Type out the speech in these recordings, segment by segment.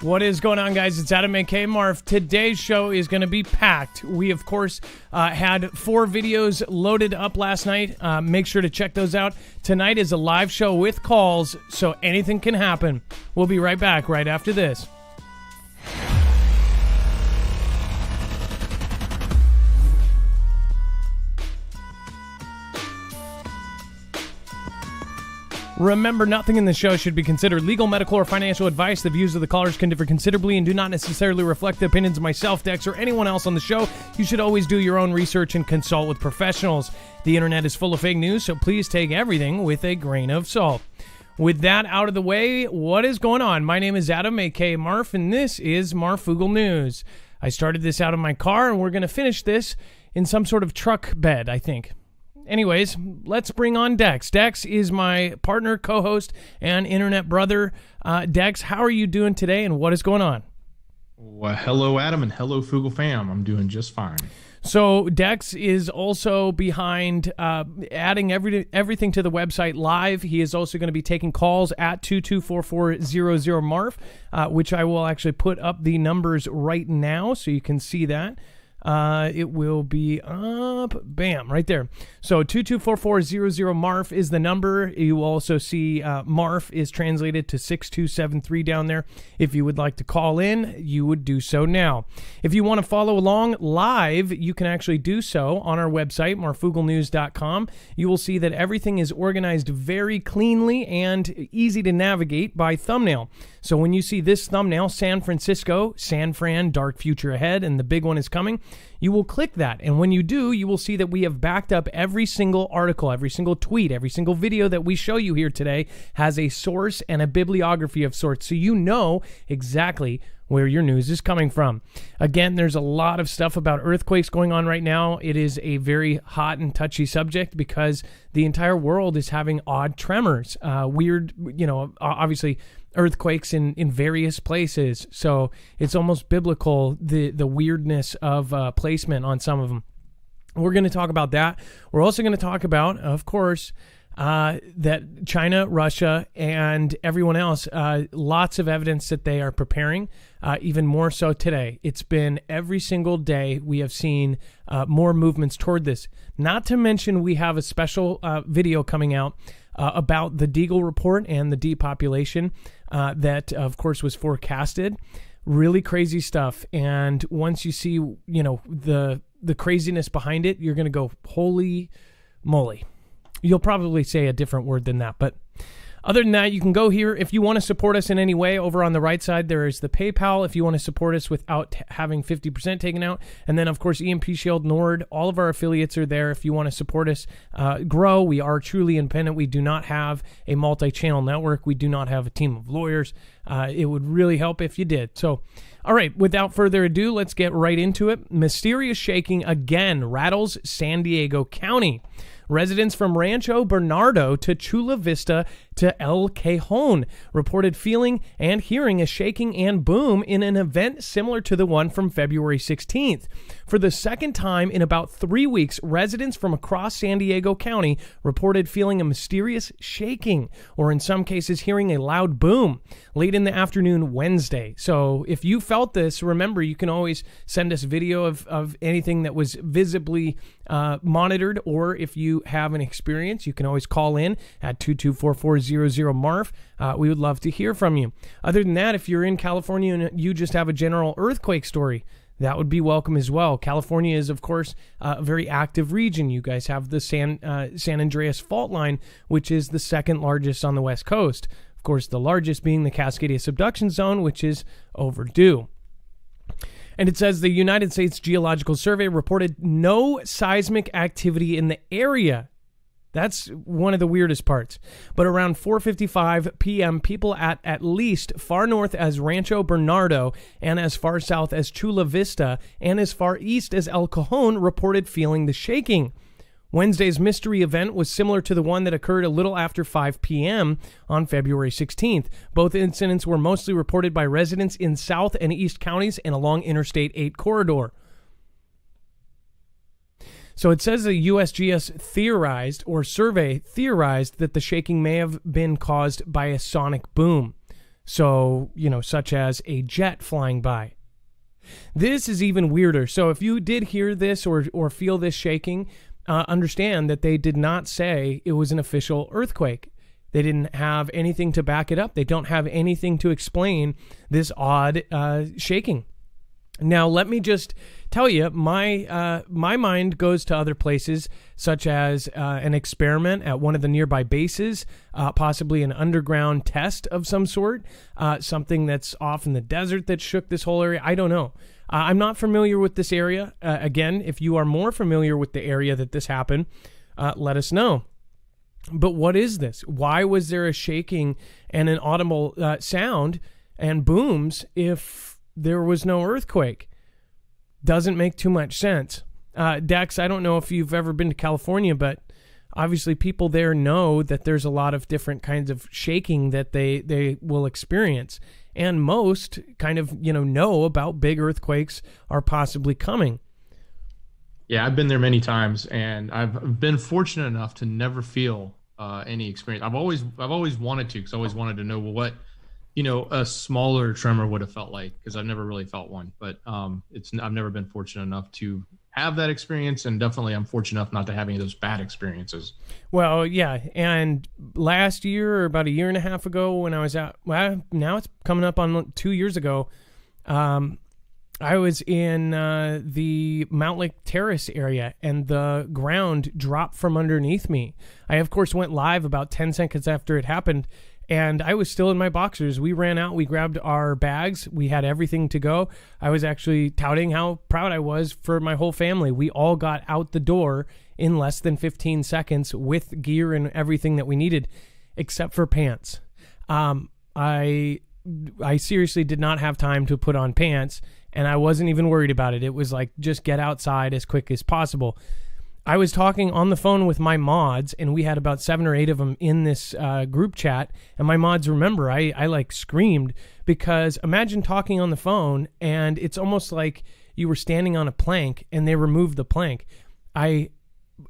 What is going on, guys? It's Adam and Marf. Today's show is going to be packed. We, of course, had 4 videos loaded up last night. Make sure to check those out. Tonight is a live show with calls, so anything can happen. We'll be right back right after this. Remember, nothing in the show should be considered legal, medical, or financial advice. The views of the callers can differ considerably and do not necessarily reflect the opinions of myself, Dex, or anyone else on the show. You should always do your own research and consult with professionals. The internet is full of fake news, so please take everything with a grain of salt. With that out of the way, what is going on? My name is Adam, a.k.a. Marf, and this is Marfoogle News. I started this out of my car, and we're going to finish this in some sort of truck bed, I think. Anyways, let's bring on Dex. Dex is my partner, co-host, and internet brother. Dex, how are you doing today, and what is going on? Well, hello, Adam, and hello, Foogle fam. I'm doing just fine. So Dex is also behind adding everything to the website live. He is also going to be taking calls at 2244000 Marf, which I will actually put up the numbers right now so you can see that. It will be up, bam, right there. So 2244000 Marf is the number. You will also see Marf is translated to 6273 down there. If you would like to call in, you would do so now. If you want to follow along live, you can actually do so on our website, marfooglenews.com. You will see that everything is organized very cleanly and easy to navigate by thumbnail. So when you see this thumbnail, San Francisco, San Fran, dark future ahead, and the big one is coming, you will click that. And when you do, you will see that we have backed up every single article, every single tweet, every single video that we show you here today has a source and a bibliography of sorts. So you know exactly where your news is coming from. Again, there's a lot of stuff about earthquakes going on right now. It is a very hot and touchy subject because the entire world is having odd tremors, weird, obviously earthquakes in various places. So it's almost biblical, the weirdness of placement on some of them. We're going to talk about that. We're also going to talk about, of course, that China, Russia, and everyone else, lots of evidence that they are preparing, even more so today. It's been every single day we have seen more movements toward this. Not to mention we have a special video coming out about the Deagle report and the depopulation that, of course, was forecasted. Really crazy stuff. And once you see, the craziness behind it, you're going to go, holy moly. You'll probably say a different word than that, but other than that, you can go here. If you want to support us in any way, over on the right side, there is the PayPal if you want to support us without having 50% taken out. And then, of course, EMP Shield, Nord, all of our affiliates are there if you want to support us grow. We are truly independent. We do not have a multi-channel network. We do not have a team of lawyers. It would really help if you did. So, all right, without further ado, let's get right into it. Mysterious shaking again rattles San Diego County. Residents from Rancho Bernardo to Chula Vista to El Cajon reported feeling and hearing a shaking and boom in an event similar to the one from February 16th. For the second time in about 3 weeks, residents from across San Diego County reported feeling a mysterious shaking, or in some cases hearing a loud boom, late in the afternoon Wednesday. So if you felt this, remember, you can always send us video of anything that was visibly monitored, or if you have an experience, you can always call in at 2244000 Marf. We would love to hear from you. Other than that, if you're in California and you just have a general earthquake story, that would be welcome as well. California is, of course, a very active region. You guys have the San Andreas fault line, which is the second largest on the West Coast. Of course, the largest being the Cascadia subduction zone, which is overdue. And it says the United States Geological Survey reported no seismic activity in the area. That's one of the weirdest parts. But around 4:55 p.m., people at least far north as Rancho Bernardo and as far south as Chula Vista and as far east as El Cajon reported feeling the shaking. Wednesday's mystery event was similar to the one that occurred a little after 5 p.m. on February 16th. Both incidents were mostly reported by residents in South and East counties and along Interstate 8 corridor. So it says the USGS theorized, or survey theorized, that the shaking may have been caused by a sonic boom. So, such as a jet flying by. This is even weirder. So if you did hear this or feel this shaking, understand that they did not say it was an official earthquake. They didn't have anything to back it up. They don't have anything to explain this odd shaking. Now, let me just tell you, my mind goes to other places, such as an experiment at one of the nearby bases, possibly an underground test of some sort, something that's off in the desert that shook this whole area. I don't know. I'm not familiar with this area. Again, if you are more familiar with the area that this happened, let us know. But what is this? Why was there a shaking and an audible sound and booms if there was no earthquake? Doesn't make too much sense. Dex, I don't know if you've ever been to California, but obviously people there know that there's a lot of different kinds of shaking that they will experience. And most kind of, know about big earthquakes are possibly coming. Yeah, I've been there many times, and I've been fortunate enough to never feel any experience. I've always wanted to, because I always wanted to know what a smaller tremor would have felt like, because I've never really felt one. But I've never been fortunate enough to have that experience, and definitely I'm fortunate enough not to have any of those bad experiences. Well, yeah, and last year or about a year and a half ago, when I was out, well, now it's coming up on 2 years ago, I was in the Mount Lake Terrace area, and the ground dropped from underneath me. I, of course, went live about 10 seconds after it happened, and I was still in my boxers. We ran out. We grabbed our bags. We had everything to go. I was actually touting how proud I was for my whole family. We all got out the door in less than 15 seconds with gear and everything that we needed, except for pants. I seriously did not have time to put on pants, and I wasn't even worried about it. It was like, just get outside as quick as possible. I was talking on the phone with my mods, and we had about 7 or 8 of them in this group chat. And my mods remember, I like screamed, because imagine talking on the phone and it's almost like you were standing on a plank and they removed the plank. I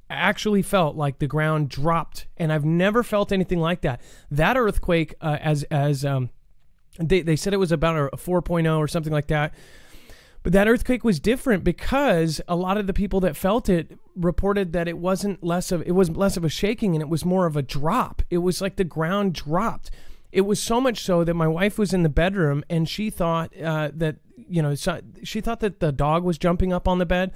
actually felt like the ground dropped, and I've never felt anything like that. That earthquake, they said it was about a 4.0 or something like that. But that earthquake was different, because a lot of the people that felt it reported that it was less of a shaking, and it was more of a drop. It was like the ground dropped. It was so much so that my wife was in the bedroom, and she thought she thought that the dog was jumping up on the bed.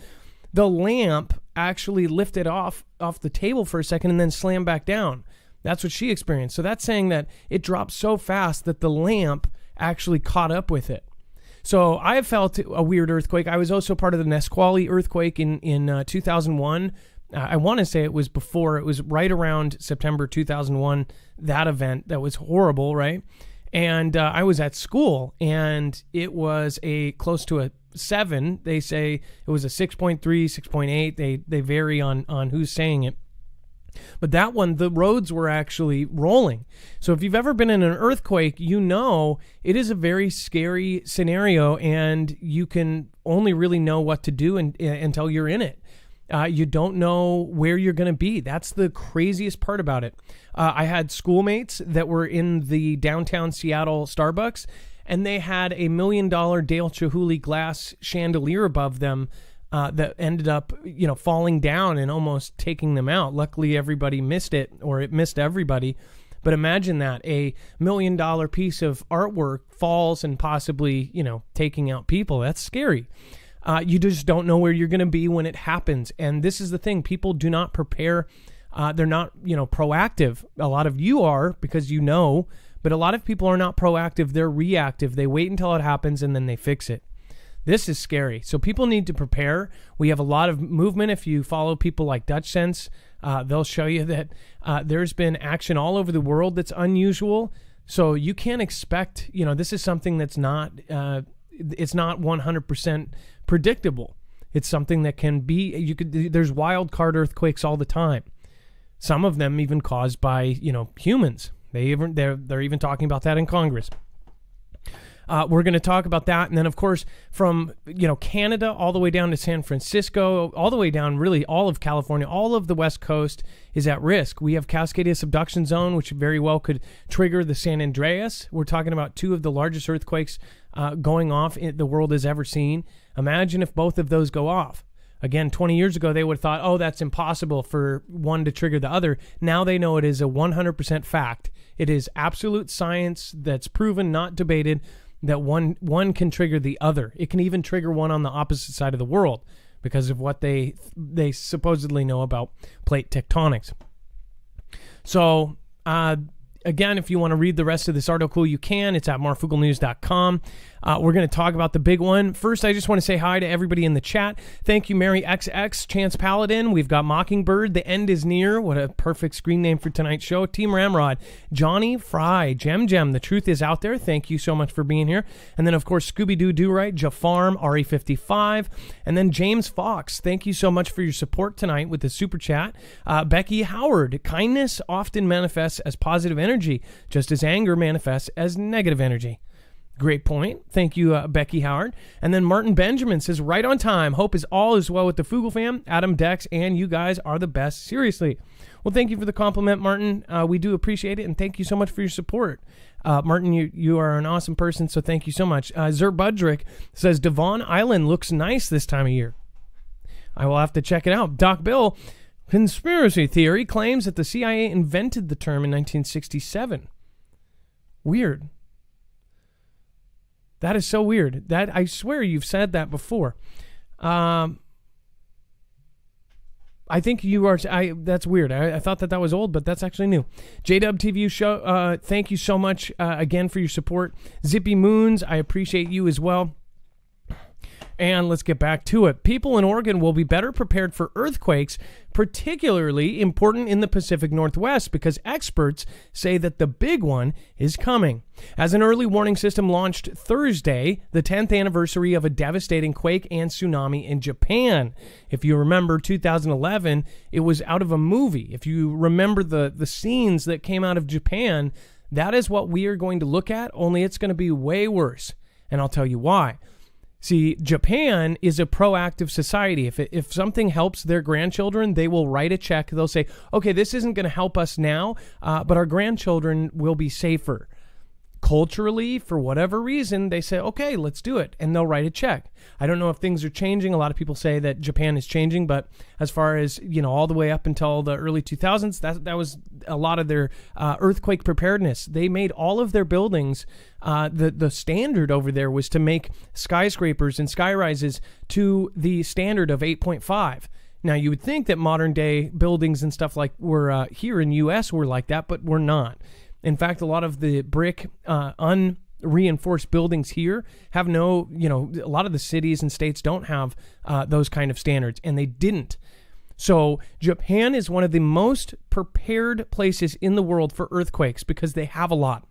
The lamp actually lifted off the table for a second and then slammed back down. That's what she experienced. So that's saying that it dropped so fast that the lamp actually caught up with it. So I have felt a weird earthquake. I was also part of the Nisqually earthquake in 2001. I want to say it was right around September 2001, that event that was horrible, right? And I was at school, and it was close to a 7. They say it was a 6.3, 6.8. They vary on who's saying it. But that one, the roads were actually rolling. So if you've ever been in an earthquake, you know it is a very scary scenario, and you can only really know what to do until you're in it. You don't know where you're going to be. That's the craziest part about it. I had schoolmates that were in the downtown Seattle Starbucks, and they had a $1 million Dale Chihuly glass chandelier above them that ended up, falling down and almost taking them out. Luckily, everybody missed it, or it missed everybody. But imagine that, a $1 million piece of artwork falls and possibly, taking out people. That's scary. You just don't know where you're going to be when it happens. And this is the thing. People do not prepare. They're not, proactive. A lot of you are, because but a lot of people are not proactive. They're reactive. They wait until it happens and then they fix it. This is scary. So people need to prepare. We have a lot of movement. If you follow people like Dutch Sense, they'll show you that there's been action all over the world that's unusual. So you can't expect, this is something that's not, it's not 100% predictable. It's something that can be, there's wild card earthquakes all the time. Some of them even caused by, humans. They're even talking about that in Congress. We're going to talk about that. And then, of course, from Canada all the way down to San Francisco, all the way down really all of California, all of the West Coast is at risk. We have Cascadia subduction zone, which very well could trigger the San Andreas. We're talking about two of the largest earthquakes going off the world has ever seen. Imagine if both of those go off. Again, 20 years ago, they would have thought, oh, that's impossible for one to trigger the other. Now they know it is a 100% fact. It is absolute science that's proven, not debated, that one can trigger the other. It can even trigger one on the opposite side of the world because of what they supposedly know about plate tectonics. So, again, if you want to read the rest of this article, you can. It's at marfooglenews.com. We're going to talk about the big one. First, I just want to say hi to everybody in the chat. Thank you, Mary XX, Chance Paladin. We've got Mockingbird. The end is near. What a perfect screen name for tonight's show. Team Ramrod, Johnny Fry, Gem. The truth is out there. Thank you so much for being here. And then, of course, Scooby-Doo Do-Right, Jafarm, RE55, and then James Fox. Thank you so much for your support tonight with the super chat. Becky Howard, kindness often manifests as positive energy, just as anger manifests as negative energy. Great point. Thank you, Becky Howard. And then Martin Benjamin says, right on time. Hope all is well with the Foogle fam. Adam, Dex, and you guys are the best. Seriously. Well, thank you for the compliment, Martin. We do appreciate it, and thank you so much for your support. Martin, you are an awesome person, so thank you so much. Zer Budrick says, Devon Island looks nice this time of year. I will have to check it out. Doc Bill, conspiracy theory claims that the CIA invented the term in 1967. Weird. That is so weird. That I swear you've said that before. I think you are. That's weird. I thought that was old, but that's actually new. JW TV show. Thank you so much again for your support. Zippy Moons, I appreciate you as well. And let's get back to it. People in Oregon will be better prepared for earthquakes, particularly important in the Pacific Northwest, because experts say that the big one is coming. As an early warning system launched Thursday, the 10th anniversary of a devastating quake and tsunami in Japan. If you remember 2011, it was out of a movie. If you remember the scenes that came out of Japan, that is what we are going to look at, only it's going to be way worse. And I'll tell you why. See, Japan is a proactive society. If something helps their grandchildren, they will write a check. They'll say, okay, this isn't going to help us now, but our grandchildren will be safer. Culturally, for whatever reason, they say, okay, let's do it. And they'll write a check. I don't know if things are changing. A lot of people say that Japan is changing, but as far as, all the way up until the early 2000s, that was a lot of their earthquake preparedness. They made all of their buildings, the standard over there was to make skyscrapers and skyrises to the standard of 8.5. Now, you would think that modern day buildings and stuff like were here in the U.S. were like that, but we're not. In fact, a lot of the brick, unreinforced buildings here have no, a lot of the cities and states don't have those kind of standards, and they didn't. So Japan is one of the most prepared places in the world for earthquakes because they have a lot.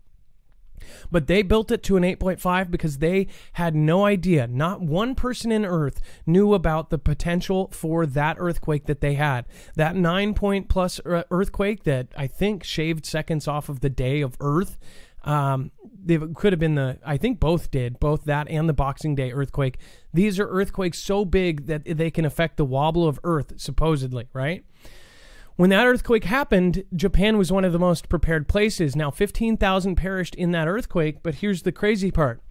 But they built it to an 8.5 because they had no idea. Not one person in Earth knew about the potential for that earthquake that they had. That 9-point plus earthquake that I think shaved seconds off of the day of Earth. It could have been I think both did, both that and the Boxing Day earthquake. These are earthquakes so big that they can affect the wobble of Earth, supposedly, right? When that earthquake happened, Japan was one of the most prepared places. Now, 15,000 perished in that earthquake, but here's the crazy part.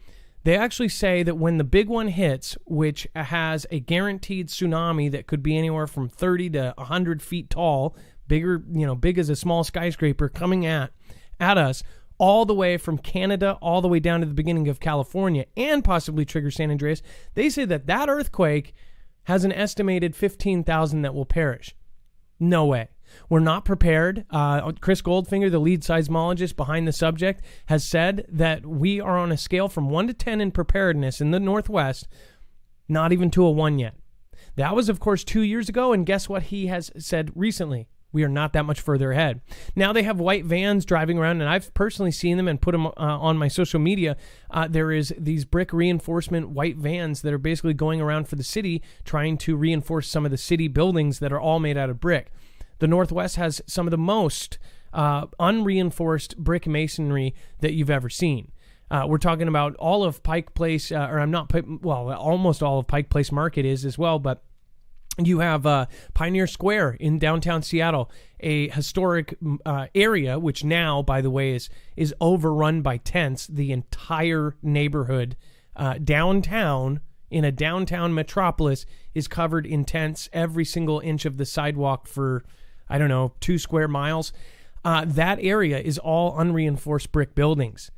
They actually say that when the big one hits, which has a guaranteed tsunami that could be anywhere from 30 to 100 feet tall, bigger, big as a small skyscraper coming at us, all the way from Canada, all the way down to the beginning of California, and possibly trigger San Andreas, they say that earthquake has an estimated 15,000 that will perish. No way. We're not prepared. Chris Goldfinger, the lead seismologist behind the subject, has said that we are on a scale from 1 to 10 in preparedness in the Northwest, not even to a 1 yet. That was, of course, 2 years ago, and guess what he has said recently? We are not that much further ahead. Now they have white vans driving around, and I've personally seen them and put them on my social media. There is these brick reinforcement white vans that are basically going around for the city, trying to reinforce some of the city buildings that are all made out of brick. The Northwest has some of the most unreinforced brick masonry that you've ever seen. We're talking about all of Pike Place, almost all of Pike Place Market is as well, but you have Pioneer Square in downtown Seattle, a historic area, which now, by the way, is overrun by tents. The entire neighborhood downtown, in a downtown metropolis, is covered in tents. Every single inch of the sidewalk for, 2 square miles. That area is all unreinforced brick buildings.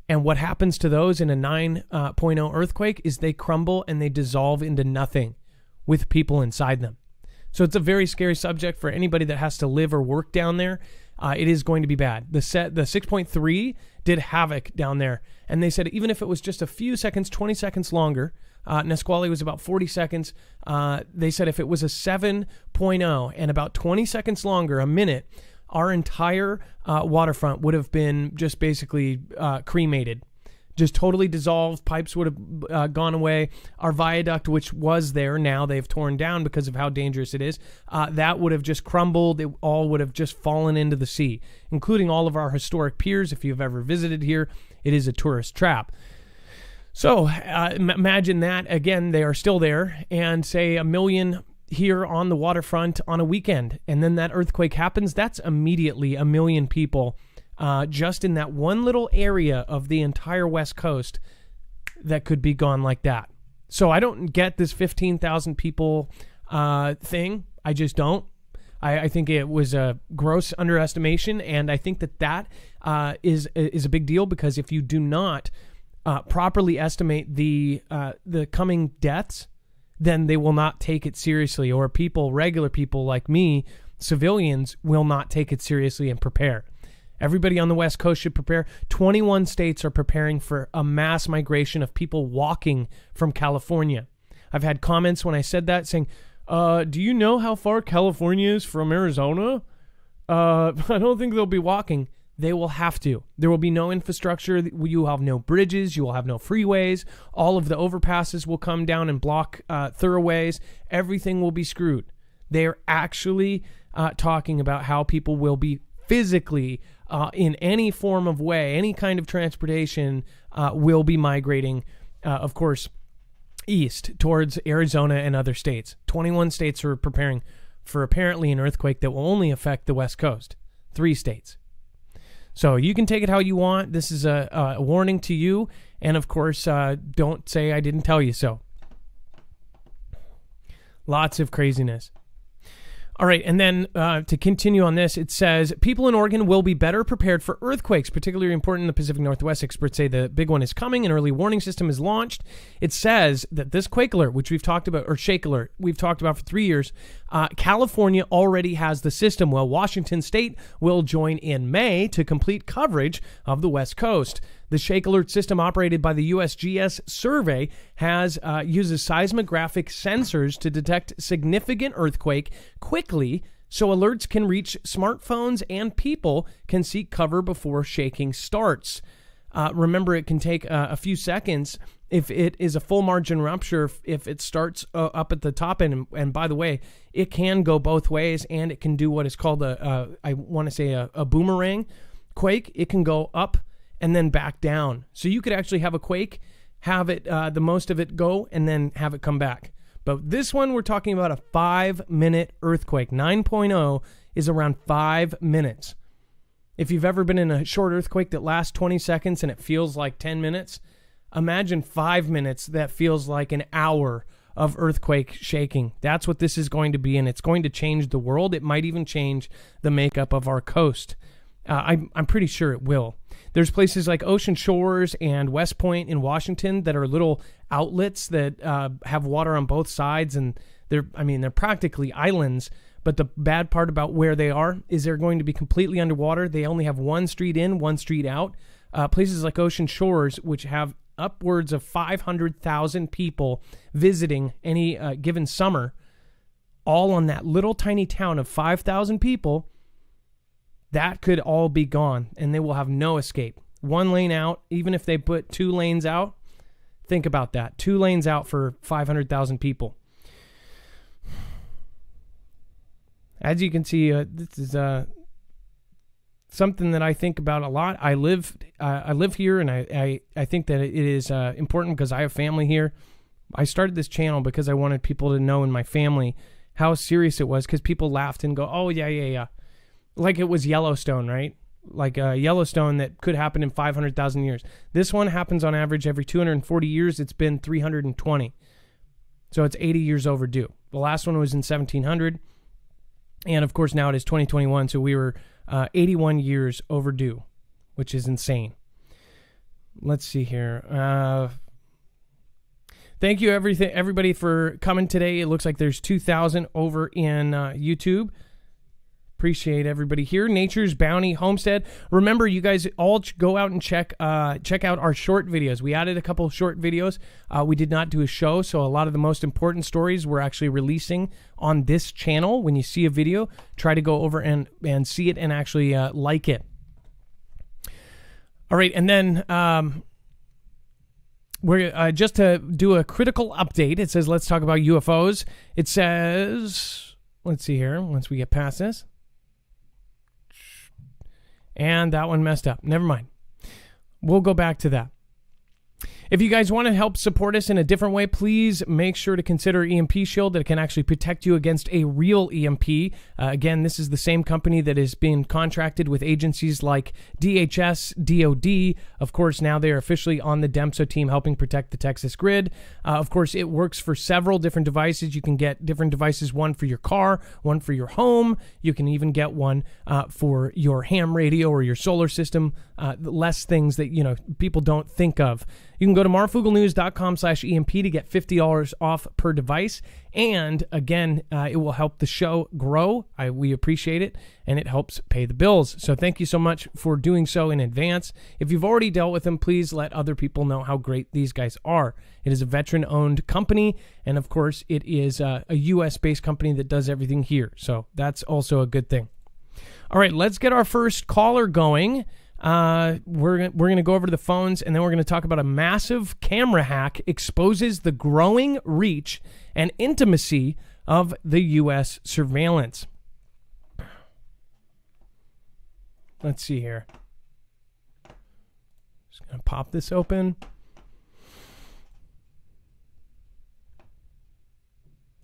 And what happens to those in a 9.0 earthquake is they crumble and they dissolve into nothing with people inside them. So it's a very scary subject for anybody that has to live or work down there. It is going to be bad. The 6.3 did havoc down there. And they said even if it was just a few seconds, 20 seconds longer, Nisqually was about 40 seconds. They said if it was a 7.0 and about 20 seconds longer, a minute, our entire waterfront would have been just basically cremated. Just totally dissolved. Pipes would have gone away. Our viaduct, which was there, now they've torn down because of how dangerous it is, that would have just crumbled. It all would have just fallen into the sea, including all of our historic piers. If you've ever visited here, it is a tourist trap. So imagine that. Again, they are still there, and say 1 million here on the waterfront on a weekend, and then that earthquake happens. That's immediately 1 million people just in that one little area of the entire West Coast that could be gone like that. So I don't get this 15,000 people thing. I just don't. I think it was a gross underestimation, and I think that is a big deal, because if you do not properly estimate the coming deaths, then they will not take it seriously, or regular people like me, civilians, will not take it seriously and prepare. Everybody on the West Coast should prepare. 21 states are preparing for a mass migration of people walking from California. I've had comments when I said that saying, do you know how far California is from Arizona? I don't think they'll be walking. They will have to. There will be no infrastructure. You will have no bridges. You will have no freeways. All of the overpasses will come down and block thoroughways. Everything will be screwed. They're actually talking about how people will be physically, in any form of way, any kind of transportation, will be migrating, of course, east towards Arizona and other states. 21 states are preparing for apparently an earthquake that will only affect the West Coast. 3 states. So you can take it how you want. This is a warning to you. And of course, don't say I didn't tell you so. Lots of craziness. All right, and then to continue on this, it says, people in Oregon will be better prepared for earthquakes, particularly important in the Pacific Northwest. Experts say the big one is coming. An early warning system is launched. It says that this quake alert, which we've talked about, or shake alert, we've talked about for 3 years, California already has the system. Well, Washington State will join in May to complete coverage of the West Coast. The shake alert system, operated by the USGS survey, uses seismographic sensors to detect significant earthquake quickly, so alerts can reach smartphones and people can seek cover before shaking starts. Remember, it can take a few seconds if it is a full margin rupture, if it starts up at the top end. And by the way, it can go both ways, and it can do what is called a boomerang quake. It can go up and then back down. So you could actually have a quake, have it the most of it go, and then have it come back. But this one, we're talking about a 5-minute earthquake. 9.0 is around 5 minutes. If you've ever been in a short earthquake that lasts 20 seconds and it feels like 10 minutes, imagine 5 minutes that feels like an hour of earthquake shaking. That's what this is going to be, and it's going to change the world. It might even change the makeup of our coast. I'm pretty sure it will. There's places like Ocean Shores and West Point in Washington that are little outlets that have water on both sides, and they're practically islands. But the bad part about where they are is they're going to be completely underwater. They only have one street in, one street out. Places like Ocean Shores, which have upwards of 500,000 people visiting any given summer, all on that little tiny town of 5,000 people, that could all be gone, and they will have no escape. 1 lane out, even if they put 2 lanes out, think about that. 2 lanes out for 500,000 people. As you can see, this is something that I think about a lot. I live here, and I think that it is important because I have family here. I started this channel because I wanted people to know in my family how serious it was, because people laughed and go, oh, yeah. Like it was Yellowstone, right? Like Yellowstone that could happen in 500,000 years. This one happens on average every 240 years. It's been 320. So it's 80 years overdue. The last one was in 1700. And of course, now it is 2021. So we were 81 years overdue, which is insane. Let's see here. Thank you, everybody, for coming today. It looks like there's 2,000 over in YouTube. Appreciate everybody here. Nature's Bounty Homestead. Remember, you guys all go out and check out our short videos. We added a couple of short videos. We did not do a show, so a lot of the most important stories we're actually releasing on this channel. When you see a video, try to go over and see it and actually like it. All right, and then we're just to do a critical update. It says, let's talk about UFOs. It says, let's see here, once we get past this. And that one messed up. Never mind. We'll go back to that. If you guys want to help support us in a different way, please make sure to consider EMP Shield that can actually protect you against a real EMP. Again, this is the same company that is being contracted with agencies like DHS, DOD. Of course, now they are officially on the DEMSO team helping protect the Texas grid. Of course, it works for several different devices. You can get different devices, one for your car, one for your home. You can even get one for your ham radio or your solar system. Less things that, people don't think of. You can go to marfooglenews.com/EMP to get $50 off per device. And again, it will help the show grow. We appreciate it, and it helps pay the bills. So thank you so much for doing so in advance. If you've already dealt with them, please let other people know how great these guys are. It is a veteran-owned company, and of course, it is a U.S.-based company that does everything here. So that's also a good thing. All right, let's get our first caller going. We're going to go over to the phones, and then we're going to talk about a massive camera hack exposes the growing reach and intimacy of the U.S. surveillance. Let's see here. Just going to pop this open.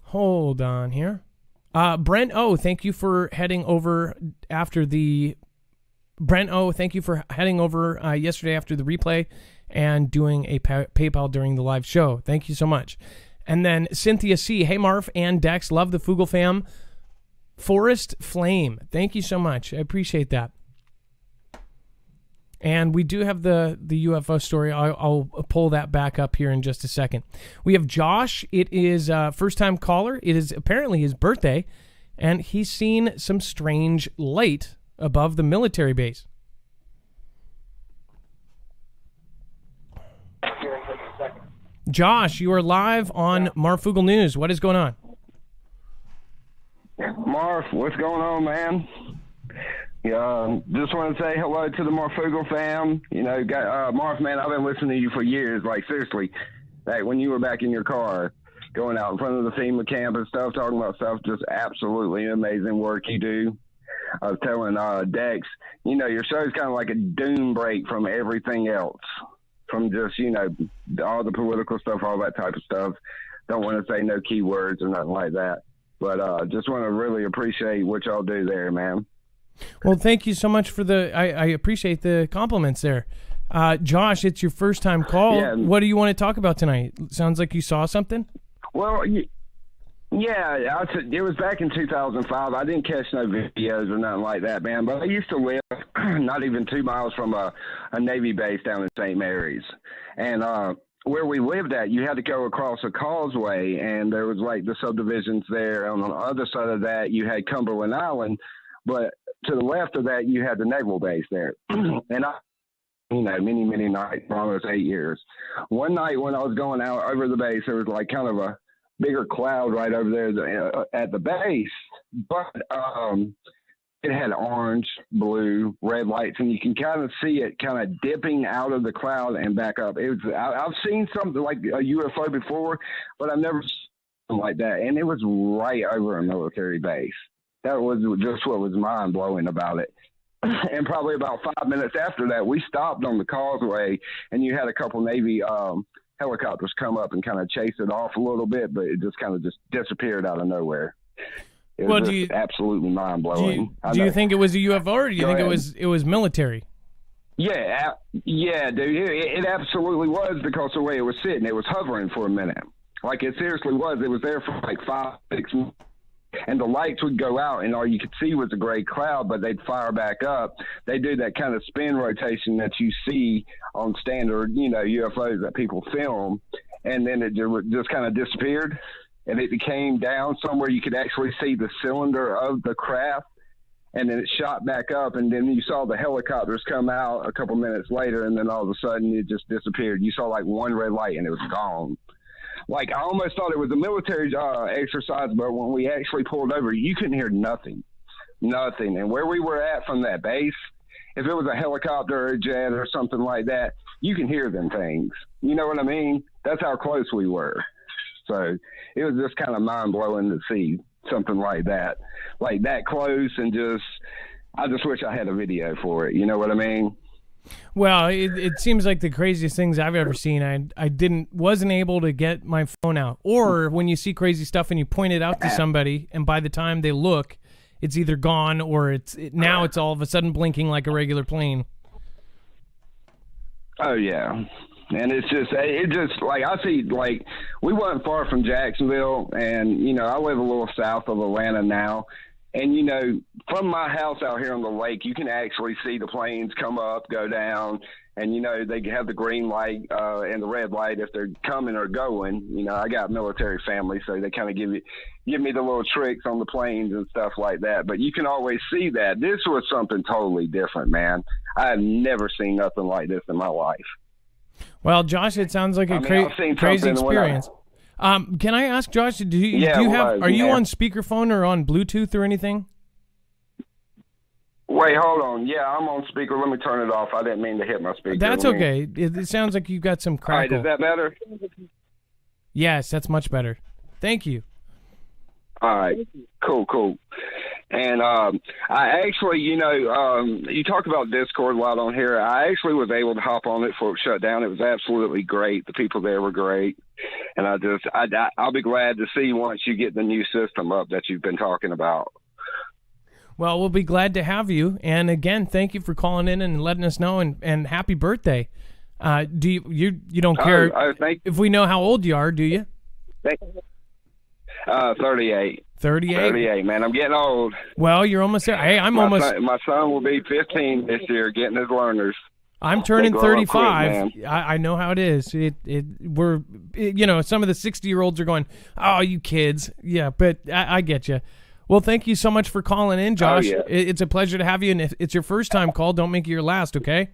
Hold on here. Brent O, thank you for heading over after the... Brent O, thank you for heading over yesterday after the replay and doing a PayPal during the live show. Thank you so much. And then Cynthia C, hey Marf and Dex, love the Foogle fam. Forest Flame, thank you so much. I appreciate that. And we do have the UFO story. I'll pull that back up here in just a second. We have Josh. It is a first-time caller. It is apparently his birthday, and he's seen some strange light above the military base. Josh, you are live on Marfoogle News. What is going on? Marf, what's going on, man? Just want to say hello to the Marfoogle fam. Marf, man, I've been listening to you for years. Like, seriously, like when you were back in your car, going out in front of the FEMA camp and stuff, talking about stuff, just absolutely amazing work you do. I was telling Dex, your show's kind of like a doom break from everything else, from just, all the political stuff, all that type of stuff. Don't want to say no keywords or nothing like that, but just want to really appreciate what y'all do there, man. Well, thank you so much for I appreciate the compliments there. Josh, it's your first time call. Yeah. What do you want to talk about tonight? Sounds like you saw something? Well, yeah, it was back in 2005. I didn't catch no videos or nothing like that, man. But I used to live not even 2 miles from a Navy base down in St. Mary's. And where we lived at, you had to go across a causeway, and there was like the subdivisions there. On the other side of that, you had Cumberland Island. But to the left of that, you had the naval base there. And many, many nights, for almost 8 years. One night when I was going out over the base, there was like kind of a bigger cloud right over there at the base, but it had orange, blue, red lights, and you can kind of see it kind of dipping out of the cloud and back up. I've seen something like a UFO before, but I've never seen something like that, and it was right over a military base. That was just what was mind-blowing about it. And probably about 5 minutes after that, we stopped on the causeway, and you had a couple Navy helicopters come up and kind of chase it off a little bit, but it just kind of just disappeared out of nowhere. It was absolutely mind blowing. Do you think it was a UFO, or do you think it was military? Yeah, dude. It absolutely was, because the way it was sitting, it was hovering for a minute. Like, it seriously was. It was there for like 5, 6 minutes. And the lights would go out, and all you could see was a gray cloud, but they'd fire back up. They do that kind of spin rotation that you see on standard, UFOs that people film, and then it just kind of disappeared, and it came down somewhere you could actually see the cylinder of the craft, and then it shot back up, and then you saw the helicopters come out a couple minutes later, and then all of a sudden it just disappeared. You saw like one red light, and it was gone. Like, I almost thought it was a military exercise, but when we actually pulled over, you couldn't hear nothing. And where we were at from that base, if it was a helicopter or a jet or something like that, you can hear them things. You know what I mean? That's how close we were. So it was just kind of mind-blowing to see something like that close, and I just wish I had a video for it. You know what I mean? Well, it seems like the craziest things I've ever seen. I wasn't able to get my phone out. Or when you see crazy stuff and you point it out to somebody, and by the time they look, it's either gone or now it's all of a sudden blinking like a regular plane. Oh yeah, and it just like, I see, like, we weren't far from Jacksonville, and I live a little south of Atlanta now. And, from my house out here on the lake, you can actually see the planes come up, go down, and, they have the green light and the red light if they're coming or going. I got military family, so they kind of give me the little tricks on the planes and stuff like that. But you can always see that. This was something totally different, man. I have never seen nothing like this in my life. Well, Josh, it sounds like a crazy experience. Can I ask, Josh, are you on speakerphone or on Bluetooth or anything? Wait, hold on. Yeah, I'm on speaker. Let me turn it off. I didn't mean to hit my speaker. That's okay. It sounds like you've got some crackle. All right, is that better? Yes, that's much better. Thank you. All right, cool. And I actually, you talk about Discord a lot on here. I actually was able to hop on it before it shut down. It was absolutely great. The people there were great. And I'll be glad to see once you get the new system up that you've been talking about. Well, we'll be glad to have you. And again, thank you for calling in and letting us know, and happy birthday. Do you don't care if we know how old you are, do you? 38. 38, man. I'm getting old. Well, you're almost there. Hey, my son will be 15 this year, getting his learners. I'm turning 35. Quick, I know how it is. We're some of the 60-year-olds are going, "Oh, you kids." Yeah, but I get you. Well, thank you so much for calling in, Josh. Oh, yeah. It's a pleasure to have you. And if it's your first time call, don't make it your last, okay?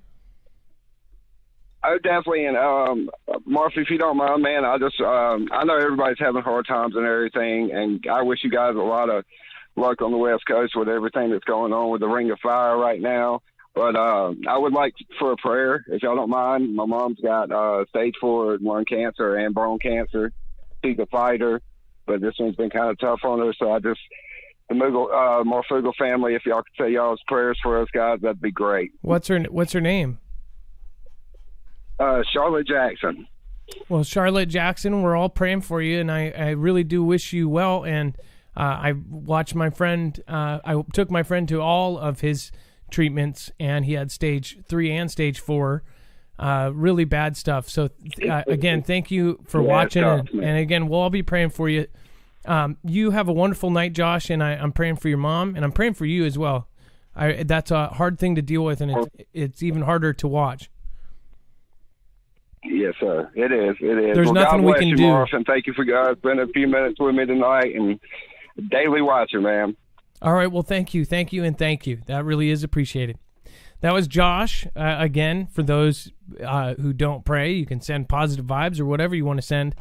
Oh, definitely. And Marf, if you don't mind, man, I know everybody's having hard times and everything, and I wish you guys a lot of luck on the West Coast with everything that's going on with the Ring of Fire right now. But I would like for a prayer, if y'all don't mind. My mom's got stage 4 lung cancer and bone cancer. She's a fighter, but this one's been kind of tough on her. So the Marfoogle family, if y'all could say y'all's prayers for us guys, that'd be great. What's her name? Charlotte Jackson. Well, Charlotte Jackson, we're all praying for you, and I really do wish you well. And I watched my friend. I took my friend to all of his treatments, and he had stage 3 and stage 4, really bad stuff. So again, thank you for watching, and again, we'll all be praying for you. You have a wonderful night, Josh, and I'm praying for your mom, and I'm praying for you as well. That's a hard thing to deal with, and it's even harder to watch. Yes, sir. It is. There's nothing we can do. Marf, and thank you for spending a few minutes with me tonight, and daily watcher, man. All right. Well, thank you. And thank you. That really is appreciated. That was Josh. Again, for those who don't pray, you can send positive vibes or whatever you want to send.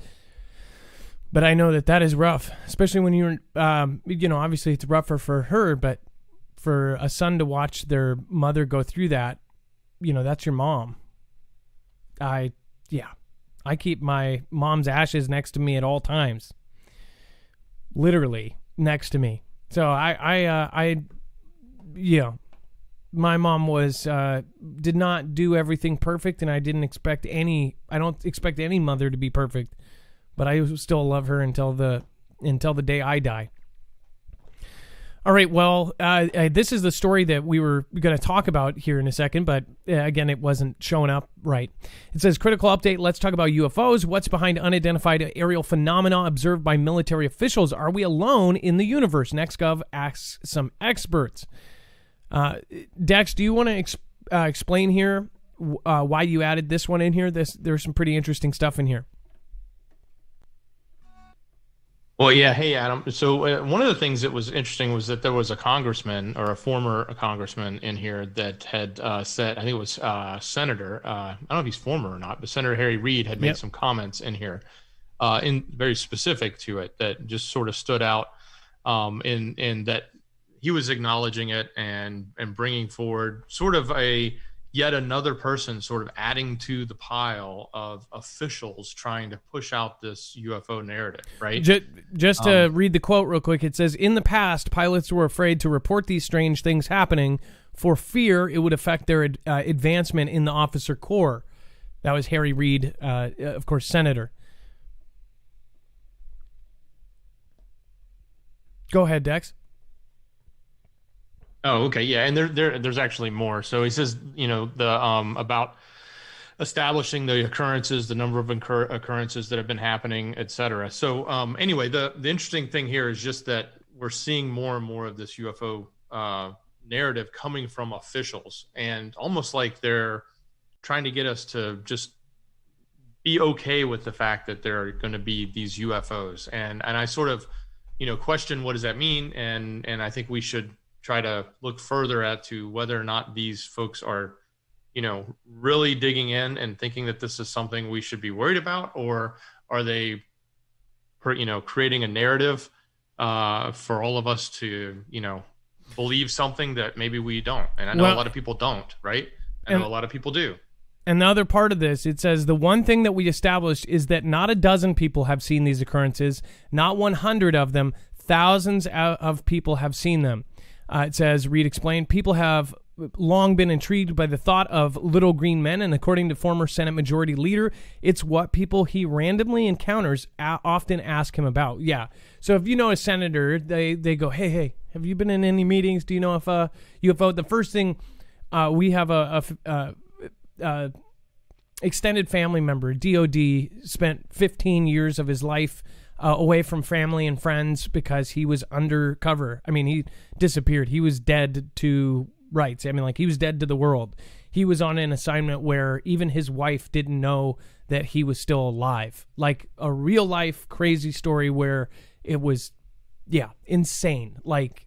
But I know that is rough, especially when you're, obviously it's rougher for her, but for a son to watch their mother go through that, that's your mom. I keep my mom's ashes next to me at all times. Literally next to me. So my mom was did not do everything perfect, and I don't expect any mother to be perfect, but I still love her until the day I die. All right, well, this is the story that we were going to talk about here in a second, but again, it wasn't showing up right. It says, critical update, let's talk about UFOs. What's behind unidentified aerial phenomena observed by military officials? Are we alone in the universe? NextGov asks some experts. Dex, do you want to explain here why you added this one in here? There's some pretty interesting stuff in here. Well, yeah. Hey, Adam. So one of the things that was interesting was that there was a congressman or a former congressman in here that had said, I think it was Senator, I don't know if he's former or not, but Senator Harry Reid had made some comments in here in very specific to it that just sort of stood out in that he was acknowledging it and bringing forward sort of yet another person sort of adding to the pile of officials trying to push out this UFO narrative, right? Just to read the quote real quick, it says, in the past, pilots were afraid to report these strange things happening for fear it would affect their advancement in the officer corps. That was Harry Reid, of course, Senator. Go ahead, Dex. Oh, okay, yeah, and there's actually more. So he says, the about establishing the occurrences, the number of occurrences that have been happening, et cetera. So anyway, the interesting thing here is just that we're seeing more and more of this UFO narrative coming from officials, and almost like they're trying to get us to just be okay with the fact that there are going to be these UFOs. And I sort of, question what does that mean, and I think we should try to look further at to whether or not these folks are, really digging in and thinking that this is something we should be worried about, or are they, creating a narrative for all of us to, believe something that maybe we don't. And I know a lot of people don't, right? I know a lot of people do. And the other part of this, it says the one thing that we established is that not a dozen people have seen these occurrences, not 100 of them, thousands of people have seen them. It says, Reid explained, people have long been intrigued by the thought of little green men, and according to former Senate Majority Leader, it's what people he randomly encounters often ask him about. Yeah. So if you know a senator, they go, hey, have you been in any meetings? Do you know if UFO? The first thing, we have a extended family member, DOD, spent 15 years of his life away from family and friends because he was undercover. I mean, he disappeared. He was dead to rights. I mean, like, he was dead to the world. He was on an assignment where even his wife didn't know that he was still alive. Like a real life crazy story where it was, insane. Like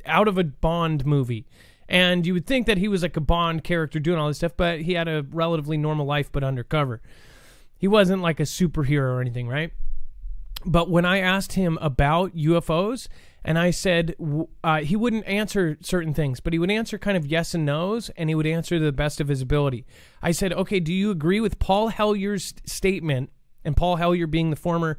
out of a Bond movie. And you would think that he was like a Bond character doing all this stuff, but he had a relatively normal life, but undercover. He wasn't like a superhero or anything, right? But when I asked him about UFOs, and I said he wouldn't answer certain things, but he would answer kind of yes and no's, and he would answer to the best of his ability. I said, okay, do you agree with Paul Hellier's statement, and Paul Hellyer being the former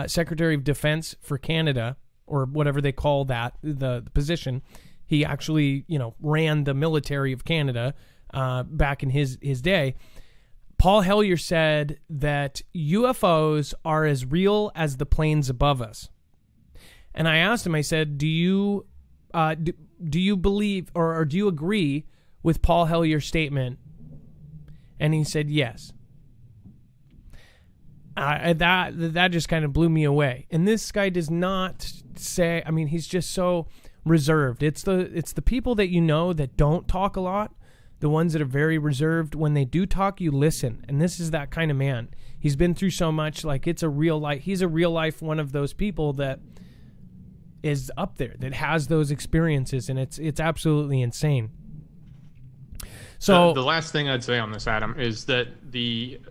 Secretary of Defense for Canada, or whatever they call that, the position. He actually, ran the military of Canada back in his day. Paul Hellyer said that UFOs are as real as the planes above us. And I asked him, I said, do you believe or do you agree with Paul Hellier's statement? And he said yes. That just kind of blew me away. And this guy does not say, I mean, he's just so reserved. It's the people that that don't talk a lot. The ones that are very reserved, when they do talk, you listen. And this is that kind of man. He's been through so much. Like, it's a real life. He's a real life one of those people that is up there, that has those experiences, and it's absolutely insane. So the last thing I'd say on this, Adam, is that the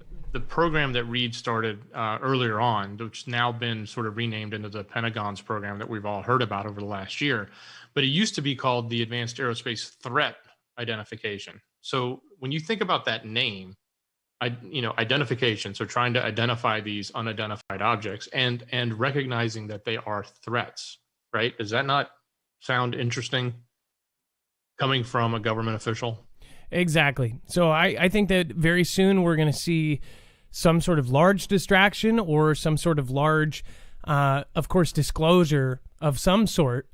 program that Reid started earlier on, which has now been sort of renamed into the Pentagon's program that we've all heard about over the last year, but it used to be called the Advanced Aerospace Threat Identification. So when you think about that name, identification, so trying to identify these unidentified objects and recognizing that they are threats, right? Does that not sound interesting? coming from a government official. Exactly. So I think that very soon we're going to see some sort of large distraction or some sort of large, of course, disclosure of some sort.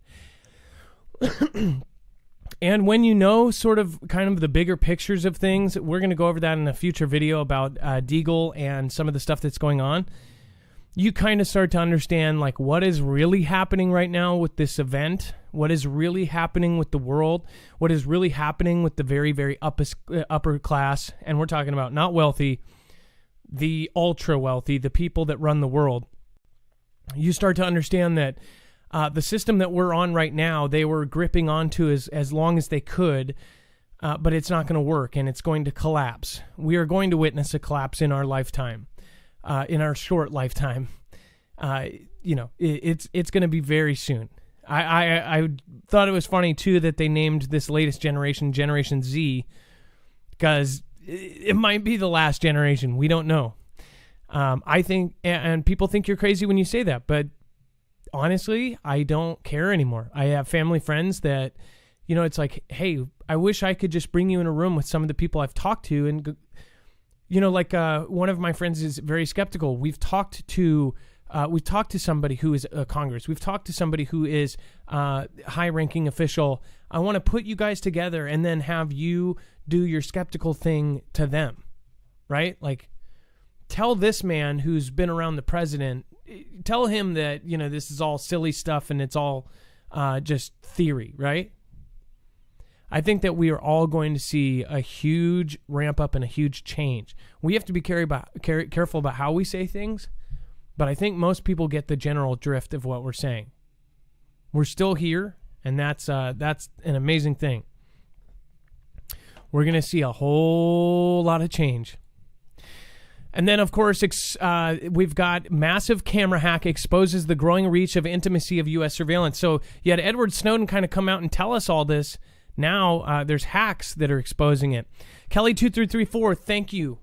And when you know sort of kind of the bigger pictures of things, we're going to go over that in a future video about Deagle and some of the stuff that's going on. You kind of start to understand like what is really happening right now with this event, what is really happening with the world, what is really happening with the very, very upper class. And we're talking about not wealthy, the ultra wealthy, the people that run the world. You start to understand that the system that we're on right now, they were gripping onto as long as they could, but it's not going to work and it's going to collapse. We are going to witness a collapse in our lifetime. In our short lifetime, it's going to be very soon. I thought it was funny too that they named this latest generation Generation Z, because it might be the last generation. We don't know. I think, and people think you're crazy when you say that, but honestly, I don't care anymore. I have family friends that, it's like, hey, I wish I could just bring you in a room with some of the people I've talked to and. One of my friends is very skeptical. We've talked to somebody who is a Congress. We've talked to somebody who is a high-ranking official. I want to put you guys together and then have you do your skeptical thing to them, right? Like, tell this man who's been around the president, tell him that, this is all silly stuff and it's all just theory, right? I think that we are all going to see a huge ramp up and a huge change. We have to be careful about how we say things, but I think most people get the general drift of what we're saying. We're still here, and that's an amazing thing. We're going to see a whole lot of change. And then, of course, we've got massive camera hack exposes the growing reach of intimacy of U.S. surveillance. So you had Edward Snowden kind of come out and tell us all this. Now there's hacks that are exposing it. Kelly2334, thank you.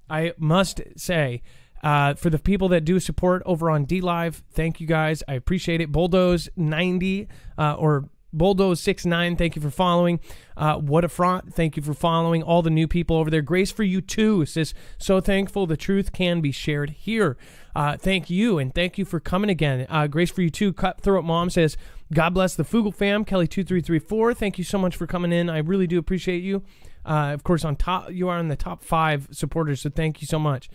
I must say, for the people that do support over on DLive, thank you guys. I appreciate it. Bulldoze90 or Bulldoze69, thank you for following. What a front, thank you for following. All the new people over there. Grace for you too says, so thankful the truth can be shared here. Thank you, and thank you for coming again. Grace for you too. Cutthroat Mom says, God bless the Foogle fam. Kelly2334, thank you so much for coming in. I really do appreciate you. Of course, you are in the top 5 supporters, so thank you so much.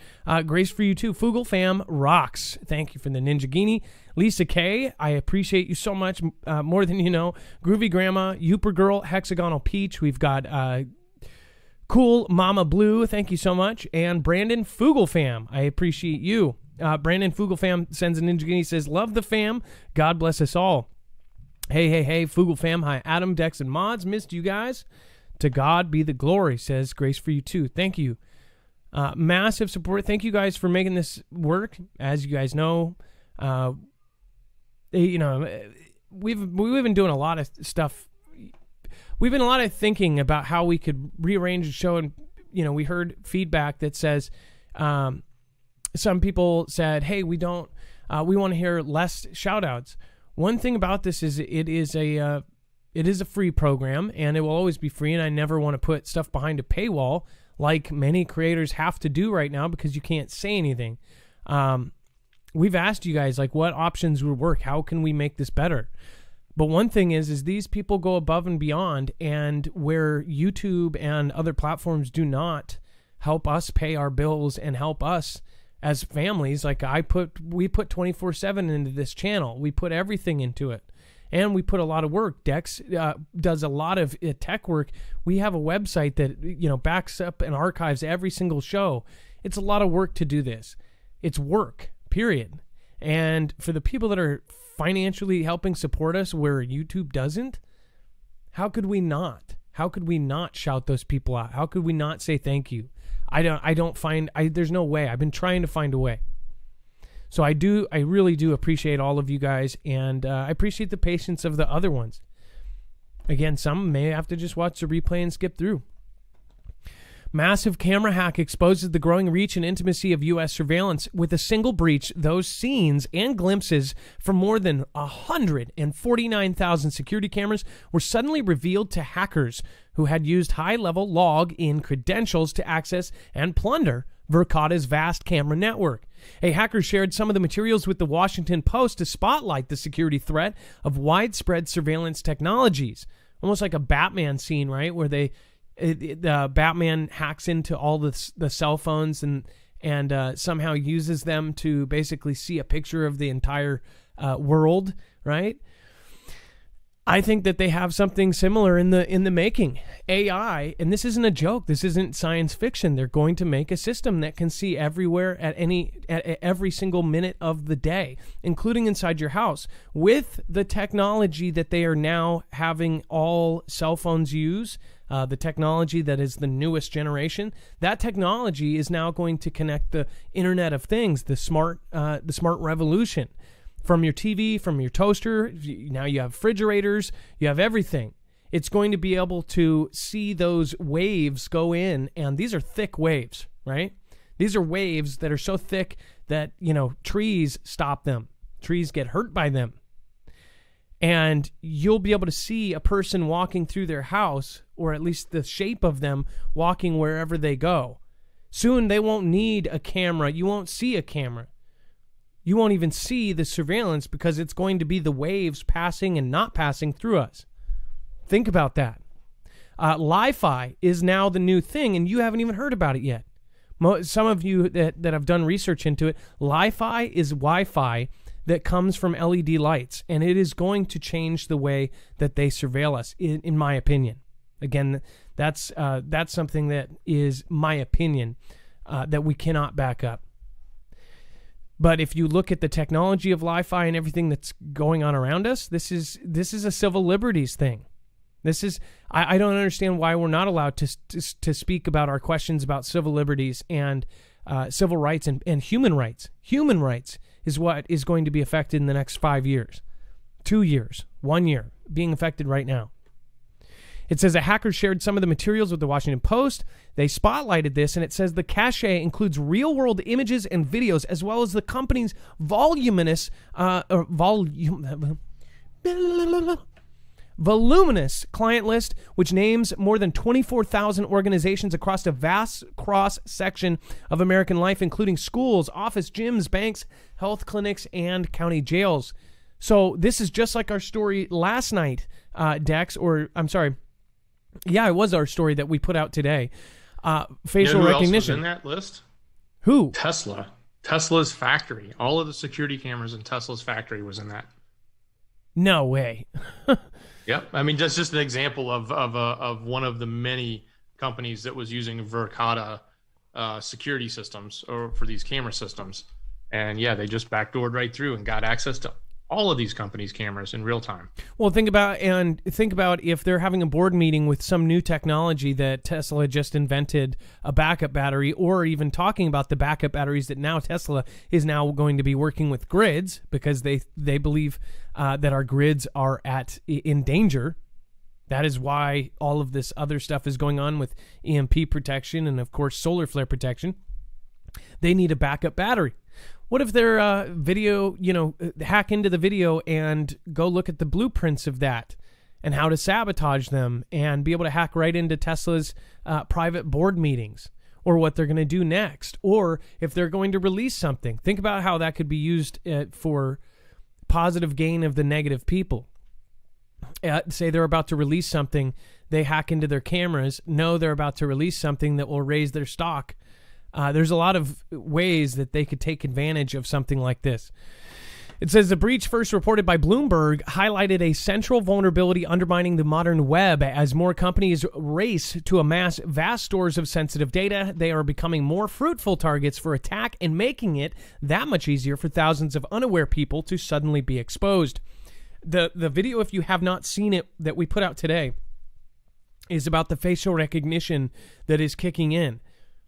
Grace for you too. Foogle fam rocks. Thank you for the Ninja Guinea. Lisa K, I appreciate you so much, more than you know. Groovy Grandma, Youper Girl, Hexagonal Peach. We've got Cool Mama Blue, thank you so much. And Brandon Foogle fam, I appreciate you. Brandon Foogle fam sends a Ninja Guinea, says, love the fam. God bless us all. Hey, Foogle fam. Hi, Adam, Dex, and Mods. Missed you guys. To God be the glory, says Grace for you too. Thank you. Massive support. Thank you guys for making this work. As you guys know, we've been doing a lot of stuff. We've been a lot of thinking about how we could rearrange the show, and we heard feedback that says some people said, hey, we want to hear less shout outs. One thing about this is it is a free program, and it will always be free, and I never want to put stuff behind a paywall like many creators have to do right now because you can't say anything. We've asked you guys, like, what options would work? How can we make this better? But one thing is these people go above and beyond, and where YouTube and other platforms do not help us pay our bills and help us as families, like we put 24/7 into this channel. We put everything into it. And we put a lot of work. Dex does a lot of tech work. We have a website that backs up and archives every single show. It's a lot of work to do this. It's work, period. And for the people that are financially helping support us where YouTube doesn't, how could we not? How could we not shout those people out? How could we not say thank you? There's no way. I've been trying to find a way. So I really do appreciate all of you guys, and I appreciate the patience of the other ones. Again, some may have to just watch the replay and skip through. Massive camera hack exposes the growing reach and intimacy of U.S. surveillance. With a single breach, those scenes and glimpses from more than 149,000 security cameras were suddenly revealed to hackers who had used high-level log-in credentials to access and plunder Verkada's vast camera network. A hacker shared some of the materials with the Washington Post to spotlight the security threat of widespread surveillance technologies. Almost like a Batman scene, right? Where Batman hacks into all the cell phones and somehow uses them to basically see a picture of the entire world, right? I think that they have something similar in the making. AI, and this isn't a joke. This isn't science fiction. They're going to make a system that can see everywhere at every single minute of the day, including inside your house. With the technology that they are now having all cell phones use, the technology that is the newest generation, that technology is now going to connect the Internet of Things, the smart revolution. From your TV, from your toaster, now you have refrigerators, you have everything. It's going to be able to see those waves go in, and these are thick waves, right? These are waves that are so thick that, trees stop them. Trees get hurt by them. And you'll be able to see a person walking through their house, or at least the shape of them walking wherever they go. Soon they won't need a camera. You won't see a camera. You won't even see the surveillance because it's going to be the waves passing and not passing through us. Think about that. Li-Fi is now the new thing, and you haven't even heard about it yet. Some of you that have done research into it, Li-Fi is Wi-Fi that comes from LED lights, and it is going to change the way that they surveil us, in my opinion. Again, that's something that is my opinion that we cannot back up. But if you look at the technology of Li-Fi and everything that's going on around us, this is a civil liberties thing. I don't understand why we're not allowed to speak about our questions about civil liberties and civil rights and human rights. Human rights is what is going to be affected in the next 5 years, 2 years, 1 year, being affected right now. It says a hacker shared some of the materials with the Washington Post. They spotlighted this, and it says the cache includes real-world images and videos, as well as the company's voluminous client list, which names more than 24,000 organizations across a vast cross-section of American life, including schools, office, gyms, banks, health clinics, and county jails. So this is just like our story last night, Dex, or I'm sorry. Yeah, it was our story that we put out today. Facial recognition. Else was in that list? Who? Tesla. Tesla's factory. All of the security cameras in Tesla's factory was in that. No way. Yep. I mean, that's just an example of one of the many companies that was using Verkada security systems or for these camera systems. And yeah, they just backdoored right through and got access to all of these companies' cameras in real time. Well, think about if they're having a board meeting with some new technology that Tesla just invented, a backup battery, or even talking about the backup batteries that now Tesla is now going to be working with grids because they believe that our grids are in danger. That is why all of this other stuff is going on with EMP protection and, of course, solar flare protection. They need a backup battery. What if their hack into the video and go look at the blueprints of that and how to sabotage them and be able to hack right into Tesla's private board meetings or what they're going to do next, or if they're going to release something. Think about how that could be used for positive gain of the negative people. Say they're about to release something, they hack into their cameras, know they're about to release something that will raise their stock. There's a lot of ways that they could take advantage of something like this. It says the breach, first reported by Bloomberg, highlighted a central vulnerability undermining the modern web. As more companies race to amass vast stores of sensitive data, they are becoming more fruitful targets for attack and making it that much easier for thousands of unaware people to suddenly be exposed. The video, if you have not seen it, that we put out today is about the facial recognition that is kicking in.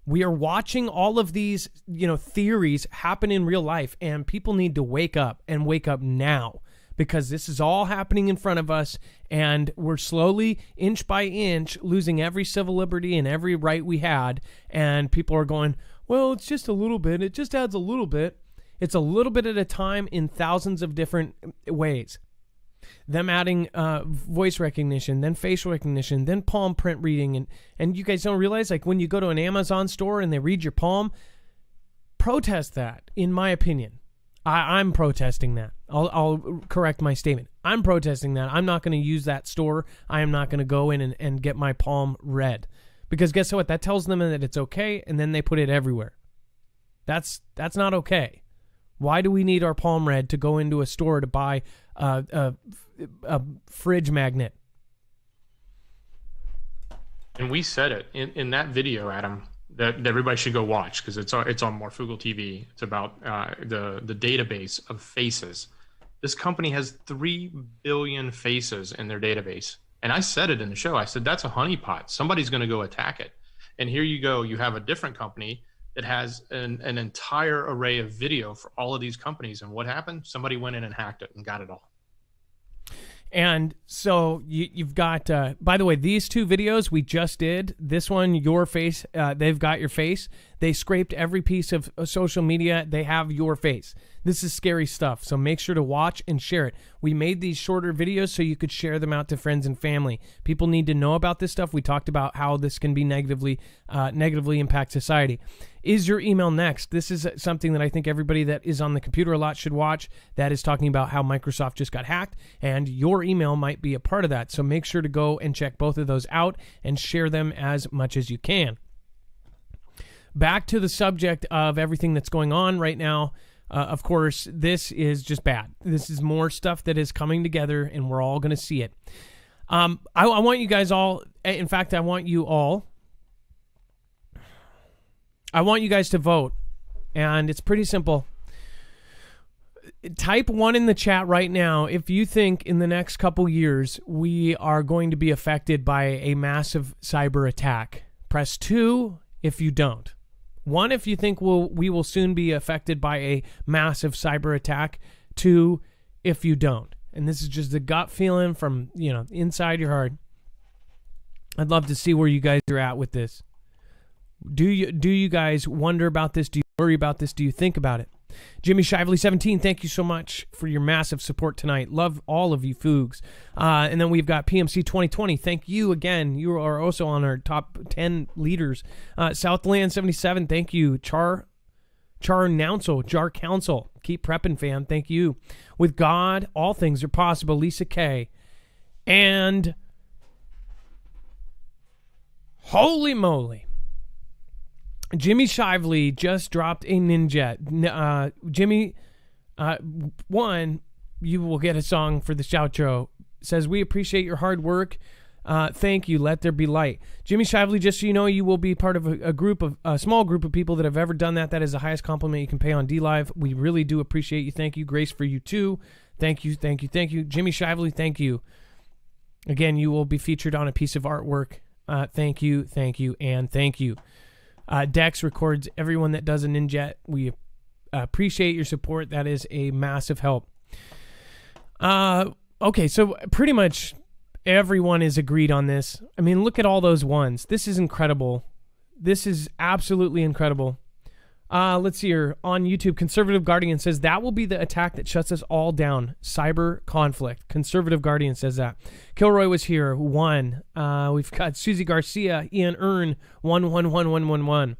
We are watching all of these, theories happen in real life, and people need to wake up and wake up now because this is all happening in front of us, and we're slowly, inch by inch, losing every civil liberty and every right we had, and people are going, well, it's just a little bit. It just adds a little bit. It's a little bit at a time in thousands of different ways. Them adding voice recognition, then facial recognition, then palm print reading, and you guys don't realize, like, when you go to an Amazon store and they read your palm, protest that, in my opinion. I'm protesting that. I'll correct my statement. I'm protesting that. I'm not going to use that store. I am not going to go in and get my palm read. Because guess what? That tells them that it's okay, and then they put it everywhere. That's not okay. Why do we need our palm read to go into a store to buy a fridge magnet? And we said it in that video, Adam, that everybody should go watch, because it's on Marfoogle TV. It's about the database of faces. This company has 3 billion faces in their database. And I said it in the show. I said, that's a honeypot. Somebody's going to go attack it. And here you go. You have a different company that has an entire array of video for all of these companies. And what happened? Somebody went in and hacked it and got it all. And so you've got, by the way, these 2 videos we just did, this one, your face, they've got your face. They scraped every piece of social media. They have your face. This is scary stuff. So make sure to watch and share it. We made these shorter videos so you could share them out to friends and family. People need to know about this stuff. We talked about how this can be negatively impact society. Is your email next? This is something that I think everybody that is on the computer a lot should watch. That is talking about how Microsoft just got hacked, and your email might be a part of that. So make sure to go and check both of those out and share them as much as you can. Back to the subject of everything that's going on right now. Of course, this is just bad. This is more stuff that is coming together, and we're all going to see it. I want you guys all, in fact, I want you guys to vote, and it's pretty simple. Type 1 in the chat right now if you think in the next couple years we are going to be affected by a massive cyber attack. Press 2 if you don't. 1 if you think we will soon be affected by a massive cyber attack. 2 if you don't. And this is just a gut feeling from, inside your heart. I'd love to see where you guys are at with this. Do you guys wonder about this? Do you worry about this? Do you think about it? Jimmy Shively 17, thank you so much for your massive support tonight. Love all of you Foogs. And then we've got PMC 2020. Thank you again. You are also on our top 10 leaders. Southland 77, thank you. Jar Council. Keep prepping, fam. Thank you. With God, all things are possible. Lisa K. And holy moly, Jimmy Shively just dropped a ninja. Jimmy, 1, you will get a song for the outro. Says, we appreciate your hard work. Thank you. Let there be light. Jimmy Shively, just so you know, you will be part of a small group of people that have ever done that. That is the highest compliment you can pay on DLive. We really do appreciate you. Thank you. Grace for you too. Thank you. Thank you. Thank you. Jimmy Shively, thank you. Again, you will be featured on a piece of artwork. Thank you. Thank you. And thank you. Dex records everyone that does a ninja. We appreciate your support. That is a massive help. Okay, so pretty much everyone is agreed on this. I mean, look at all those ones. This is incredible. This is absolutely incredible. Let's see here. On YouTube, Conservative Guardian says that will be the attack that shuts us all down. Cyber conflict. Conservative Guardian says that. Kilroy was here. 1. We've got Susie Garcia, Ian Earn, 11111.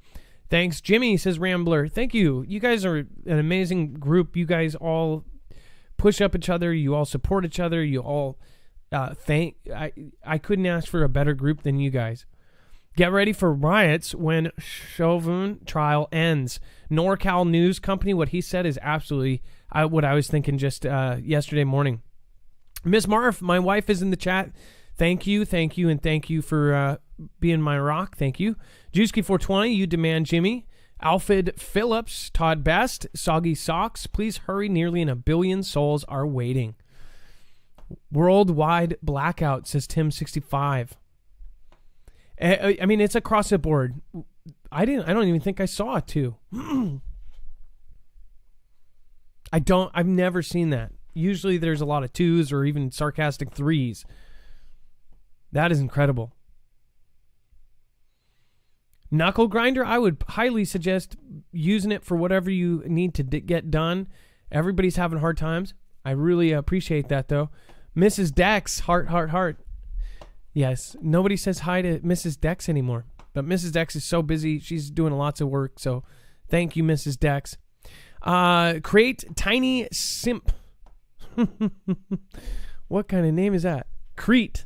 Thanks. Jimmy says Rambler. Thank you. You guys are an amazing group. You guys all push up each other. You all support each other. You all I couldn't ask for a better group than you guys. Get ready for riots when Chauvin trial ends. NorCal News Company, what he said is absolutely what I was thinking just yesterday morning. Miss Marf, my wife is in the chat. Thank you, and thank you for being my rock. Thank you. Juicy420, you demand Jimmy. Alfred Phillips, Todd Best, Soggy Socks, please hurry. Nearly 1 billion souls are waiting. Worldwide blackout, says Tim65. I mean, it's across the board. I don't even think I saw it too. I've never seen that. Usually there's a lot of 2s or even sarcastic 3s. That is incredible. Knuckle grinder, I would highly suggest using it for whatever you need to get done. Everybody's having hard times. I really appreciate that, though. Mrs. Dex, heart. Yes, nobody says hi to Mrs. Dex anymore. But Mrs. Dex is so busy. She's doing lots of work, so thank you, Mrs. Dex. Create Tiny Simp. What kind of name is that? Cretimia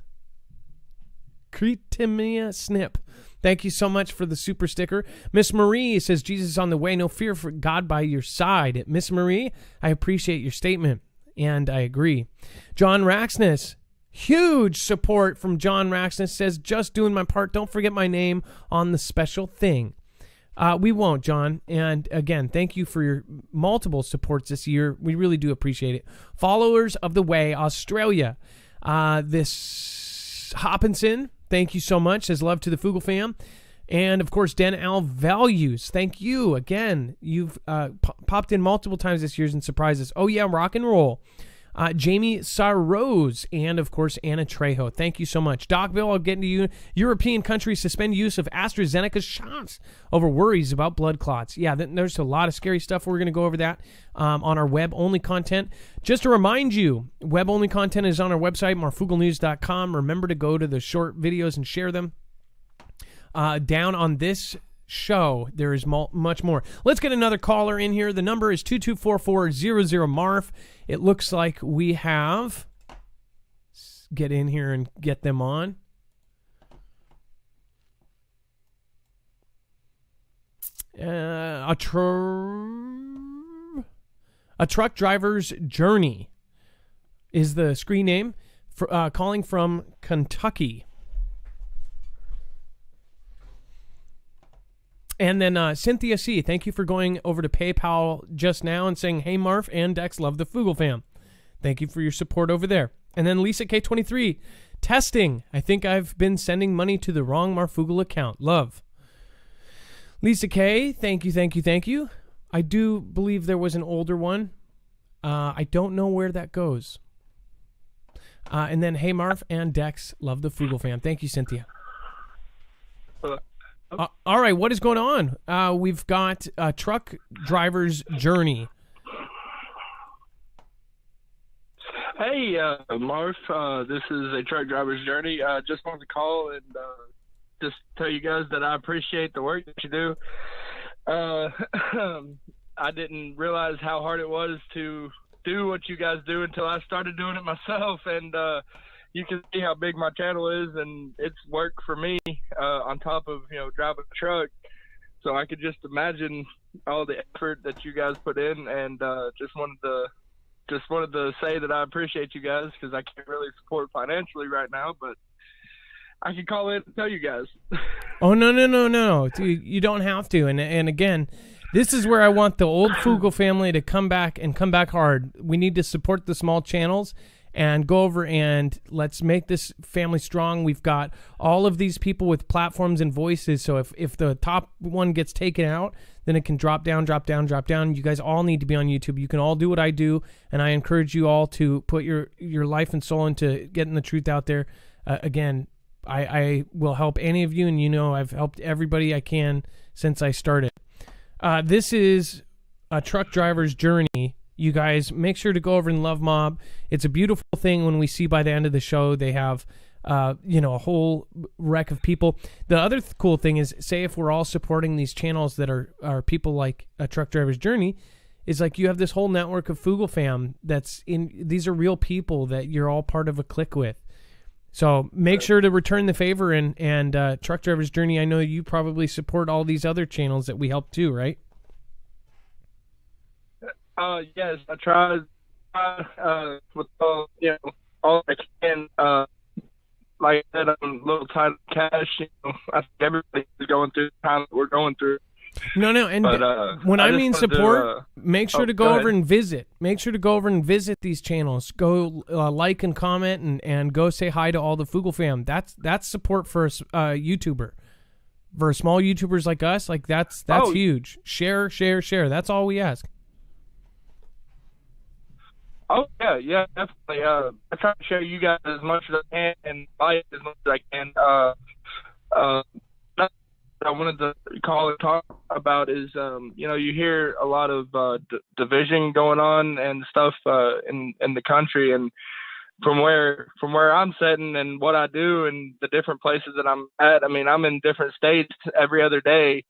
Snip. Thank you so much for the super sticker. Miss Marie says, Jesus is on the way. No fear for God by your side. Miss Marie, I appreciate your statement, and I agree. John Raxness, huge support from John Raxness, says, just doing my part. Don't forget my name on the special thing. We won't, John. And again, thank you for your multiple supports this year. We really do appreciate it. Followers of the Way, Australia. This Hopkinson, thank you so much. Says love to the Foogle fam. And, of course, Den Al Values. Thank you again. You've popped in multiple times this year and surprised us. Oh, yeah, rock and roll. Jamie Sarrose, and, of course, Anna Trejo. Thank you so much. Docville, I'll get into you. European countries suspend use of AstraZeneca shots over worries about blood clots. Yeah, there's a lot of scary stuff. We're going to go over that on our web-only content. Just to remind you, web-only content is on our website, marfooglenews.com. Remember to go to the short videos and share them. Down on this show, there is much more. Let's get another caller in here. The number is 224400 It looks like we have. Let's get in here and get them on. A truck driver's journey is the screen name. For, calling from Kentucky. And then Cynthia C., thank you for going over to PayPal just now and saying, hey, Marf and Dex, love the Foogle fam. Thank you for your support over there. And then Lisa K23, testing. I think I've been sending money to the wrong Marfoogle account. Love. Lisa K., thank you. I do believe there was an older one. I don't know where that goes. And then, hey, Marf and Dex, love the Foogle fam. Thank you, Cynthia. All right, what is going on? We've got a truck driver's journey. Hey, Marf, this is a truck driver's journey. Just wanted to call and just tell you guys that I appreciate the work that you do. I didn't realize how hard it was to do what you guys do until I started doing it myself, and you can see how big my channel is, and it's work for me on top of, driving a truck. So I could just imagine all the effort that you guys put in, and just wanted to say that I appreciate you guys, because I can't really support financially right now, but I can call in and tell you guys. Oh, no. You don't have to. And again, this is where I want the old Foogle family to come back hard. We need to support the small channels and go over and let's make this family strong. We've got all of these people with platforms and voices. So if the top one gets taken out, then it can drop down. You guys all need to be on YouTube. You can all do what I do, and I encourage you all to put your life and soul into getting the truth out there. Again, I will help any of you, and I've helped everybody I can since I started. This is a truck driver's journey. You guys, make sure to go over and love Mob. It's a beautiful thing when we see by the end of the show they have, a whole wreck of people. The other cool thing is, say if we're all supporting these channels that are people like a truck driver's journey, is like you have this whole network of Foogle fam that's in. These are real people that you're all part of a clique with. So make sure to return the favor and truck driver's journey. I know you probably support all these other channels that we help too, right? Yes, I try with all I can. Like I said, I'm a little tight on cash. I think everybody is going through the time that we're going through. No, and when I mean support, make sure to go over and visit. Make sure to go over and visit these channels. Go like and comment and go say hi to all the Foogle fam. That's support for a YouTuber. For small YouTubers like us, that's huge. Share. That's all we ask. Oh yeah, definitely. I try to show you guys as much as I can and fight as much as I can. That's what I wanted to call and talk about is, you hear a lot of division going on and stuff in the country, and from where I'm sitting and what I do and the different places that I'm at. I mean, I'm in different states every other day,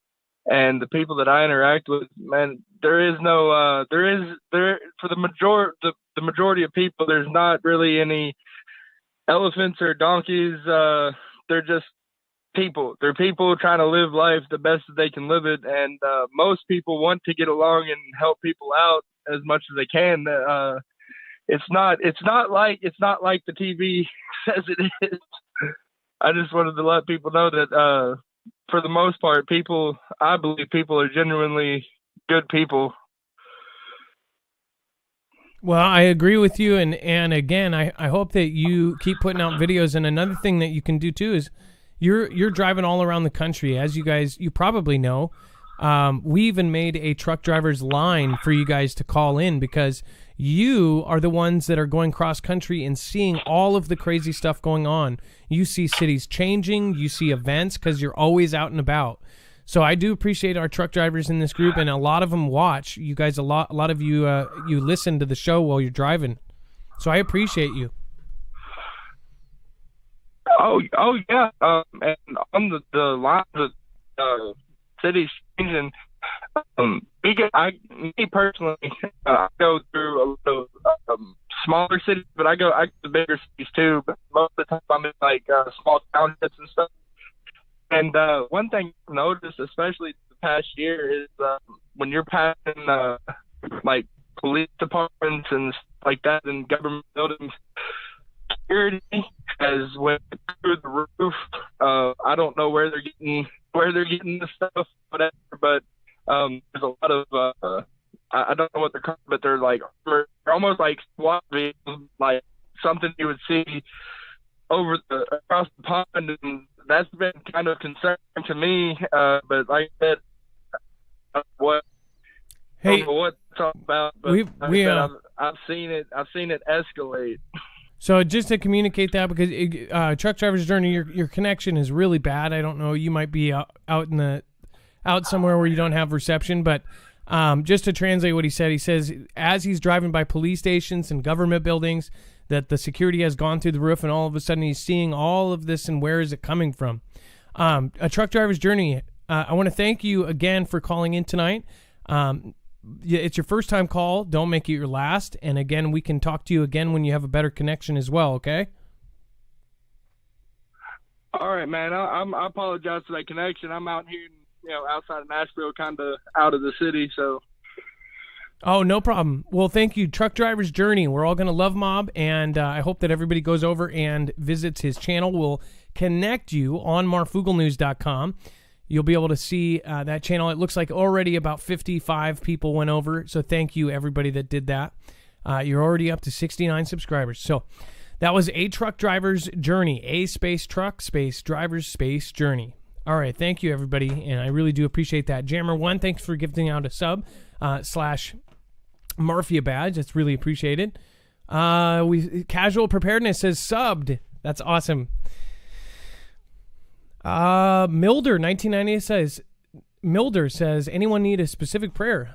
and the people that I interact with, man, there is no for the majority of people, there's not really any elephants or donkeys. They're just people. They're people trying to live life the best that they can live it, and most people want to get along and help people out as much as they can. It's not like the TV says it is. I just wanted to let people know that for the most part, I believe people are genuinely good people. Well, I agree with you, and again, I hope that you keep putting out videos. And another thing that you can do too is you're driving all around the country, as you probably know. We even made a truck driver's line for you guys to call in, because you are the ones that are going cross country and seeing all of the crazy stuff going on. You see cities changing, you see events, because you're always out and about. So I do appreciate our truck drivers in this group, and a lot of them watch you guys. A lot of you you listen to the show while you're driving. So I appreciate you. Oh yeah. And on the line of cities changing, me personally, I go through a lot of smaller cities, but I go to the bigger cities too. But most of the time, I'm in like small townships and stuff. And one thing I've noticed, especially the past year, is when you're passing like police departments and stuff like that in government buildings, security has went through the roof. I don't know where they're getting the stuff, whatever. But there's a lot of I don't know what they're called, but they're like almost like SWAT vehicles, like something you would see across the pond, and that's been kind of concerning to me. But like I said, I don't know what to talk about, but I've seen it escalate. So just to communicate that, because Truck Driver's Journey, your connection is really bad. I don't know, you might be out somewhere where you don't have reception, but just to translate what he says, as he's driving by police stations and government buildings, that the security has gone through the roof, and all of a sudden he's seeing all of this, and where is it coming from? A Truck Driver's Journey, I want to thank you again for calling in tonight. It's your first time call. Don't make it your last. And again, we can talk to you again when you have a better connection as well, okay? All right, man. I apologize for that connection. I'm out here, outside of Nashville, kind of out of the city, so. Oh, no problem. Well, thank you, Truck Driver's Journey. We're all going to love Mob, and I hope that everybody goes over and visits his channel. We'll connect you on marfooglenews.com. You'll be able to see that channel. It looks like already about 55 people went over, so thank you, everybody that did that. You're already up to 69 subscribers. So that was A Truck Driver's Journey, A space truck, space driver's space journey. All right, thank you, everybody, and I really do appreciate that. Jammer1, thanks for giving out a sub / Murphy a badge. That's really appreciated. Casual Preparedness says subbed. That's awesome. Milder 1990 says anyone need a specific prayer?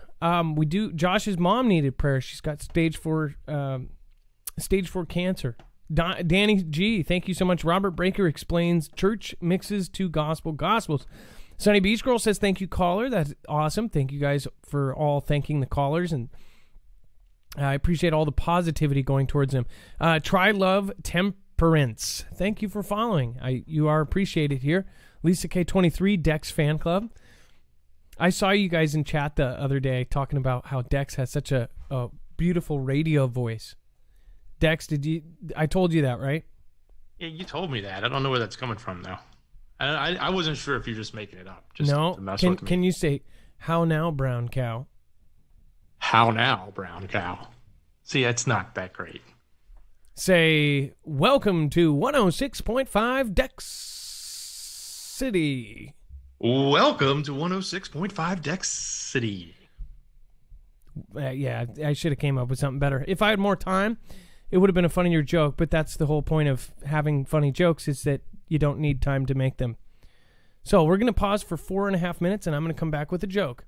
We do. Josh's mom needed prayer. She's got stage 4 cancer. Danny G, thank you so much. Robert Breaker explains church mixes to gospels. Sunny Beach Girl says thank you, caller. That's awesome. Thank you guys for all thanking the callers, and I appreciate all the positivity going towards them. Try Love Temperance, thank you for following. You are appreciated here. Lisa K23, Dex Fan Club. I saw you guys in chat the other day talking about how Dex has such a beautiful radio voice. Dex, I told you that, right? Yeah, you told me that. I don't know where that's coming from, though. I wasn't sure if you're just making it up. No, to mess with me. Can you say, how now, brown cow? How now, brown cow? See, it's not that great. Say, welcome to 106.5 Dex City. Welcome to 106.5 Dex City. Yeah, I should have came up with something better. If I had more time, it would have been a funnier joke, but that's the whole point of having funny jokes, is that you don't need time to make them. So we're going to pause for 4.5 minutes, and I'm going to come back with a joke.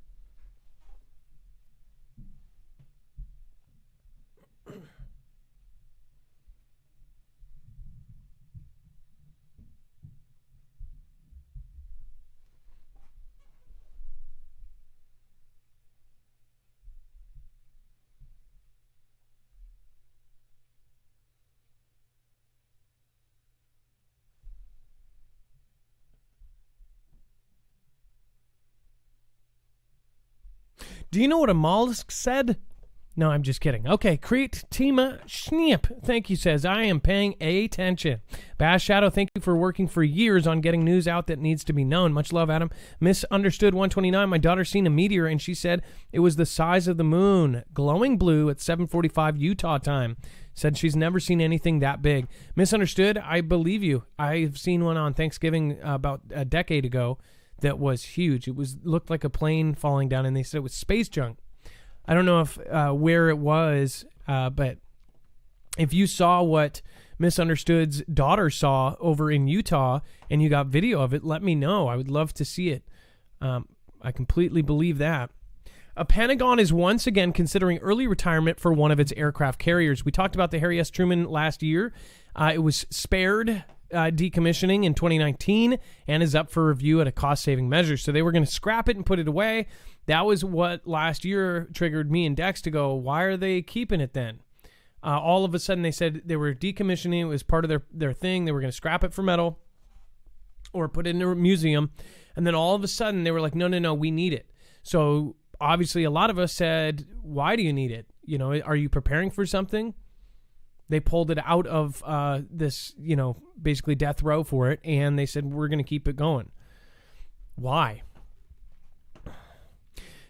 Do you know what a mollusk said? No, I'm just kidding. Okay, Create Tima Schneep, thank you, says, I am paying attention. Bass Shadow, thank you for working for years on getting news out that needs to be known. Much love, Adam. Misunderstood 129, my daughter seen a meteor and she said it was the size of the moon, glowing blue at 7:45 Utah time. Said she's never seen anything that big. Misunderstood, I believe you. I've seen one on Thanksgiving about a decade ago that was huge. It looked like a plane falling down, and they said it was space junk. I don't know if where it was, but if you saw what Misunderstood's daughter saw over in Utah and you got video of it, let me know. I would love to see it. I completely believe that. A Pentagon is once again considering early retirement for one of its aircraft carriers. We talked about the Harry S. Truman last year. It was spared decommissioning in 2019 and is up for review at a cost-saving measure. So they were going to scrap it and put it away. That was what last year triggered me and Dex to go, why are they keeping it then? All of a sudden they said they were decommissioning. It was part of their thing. They were going to scrap it for metal or put it in a museum. And then all of a sudden they were like, no, we need it. So obviously a lot of us said, why do you need it? You know, are you preparing for something? They pulled it out of this, basically death row for it, and they said, we're going to keep it going. Why?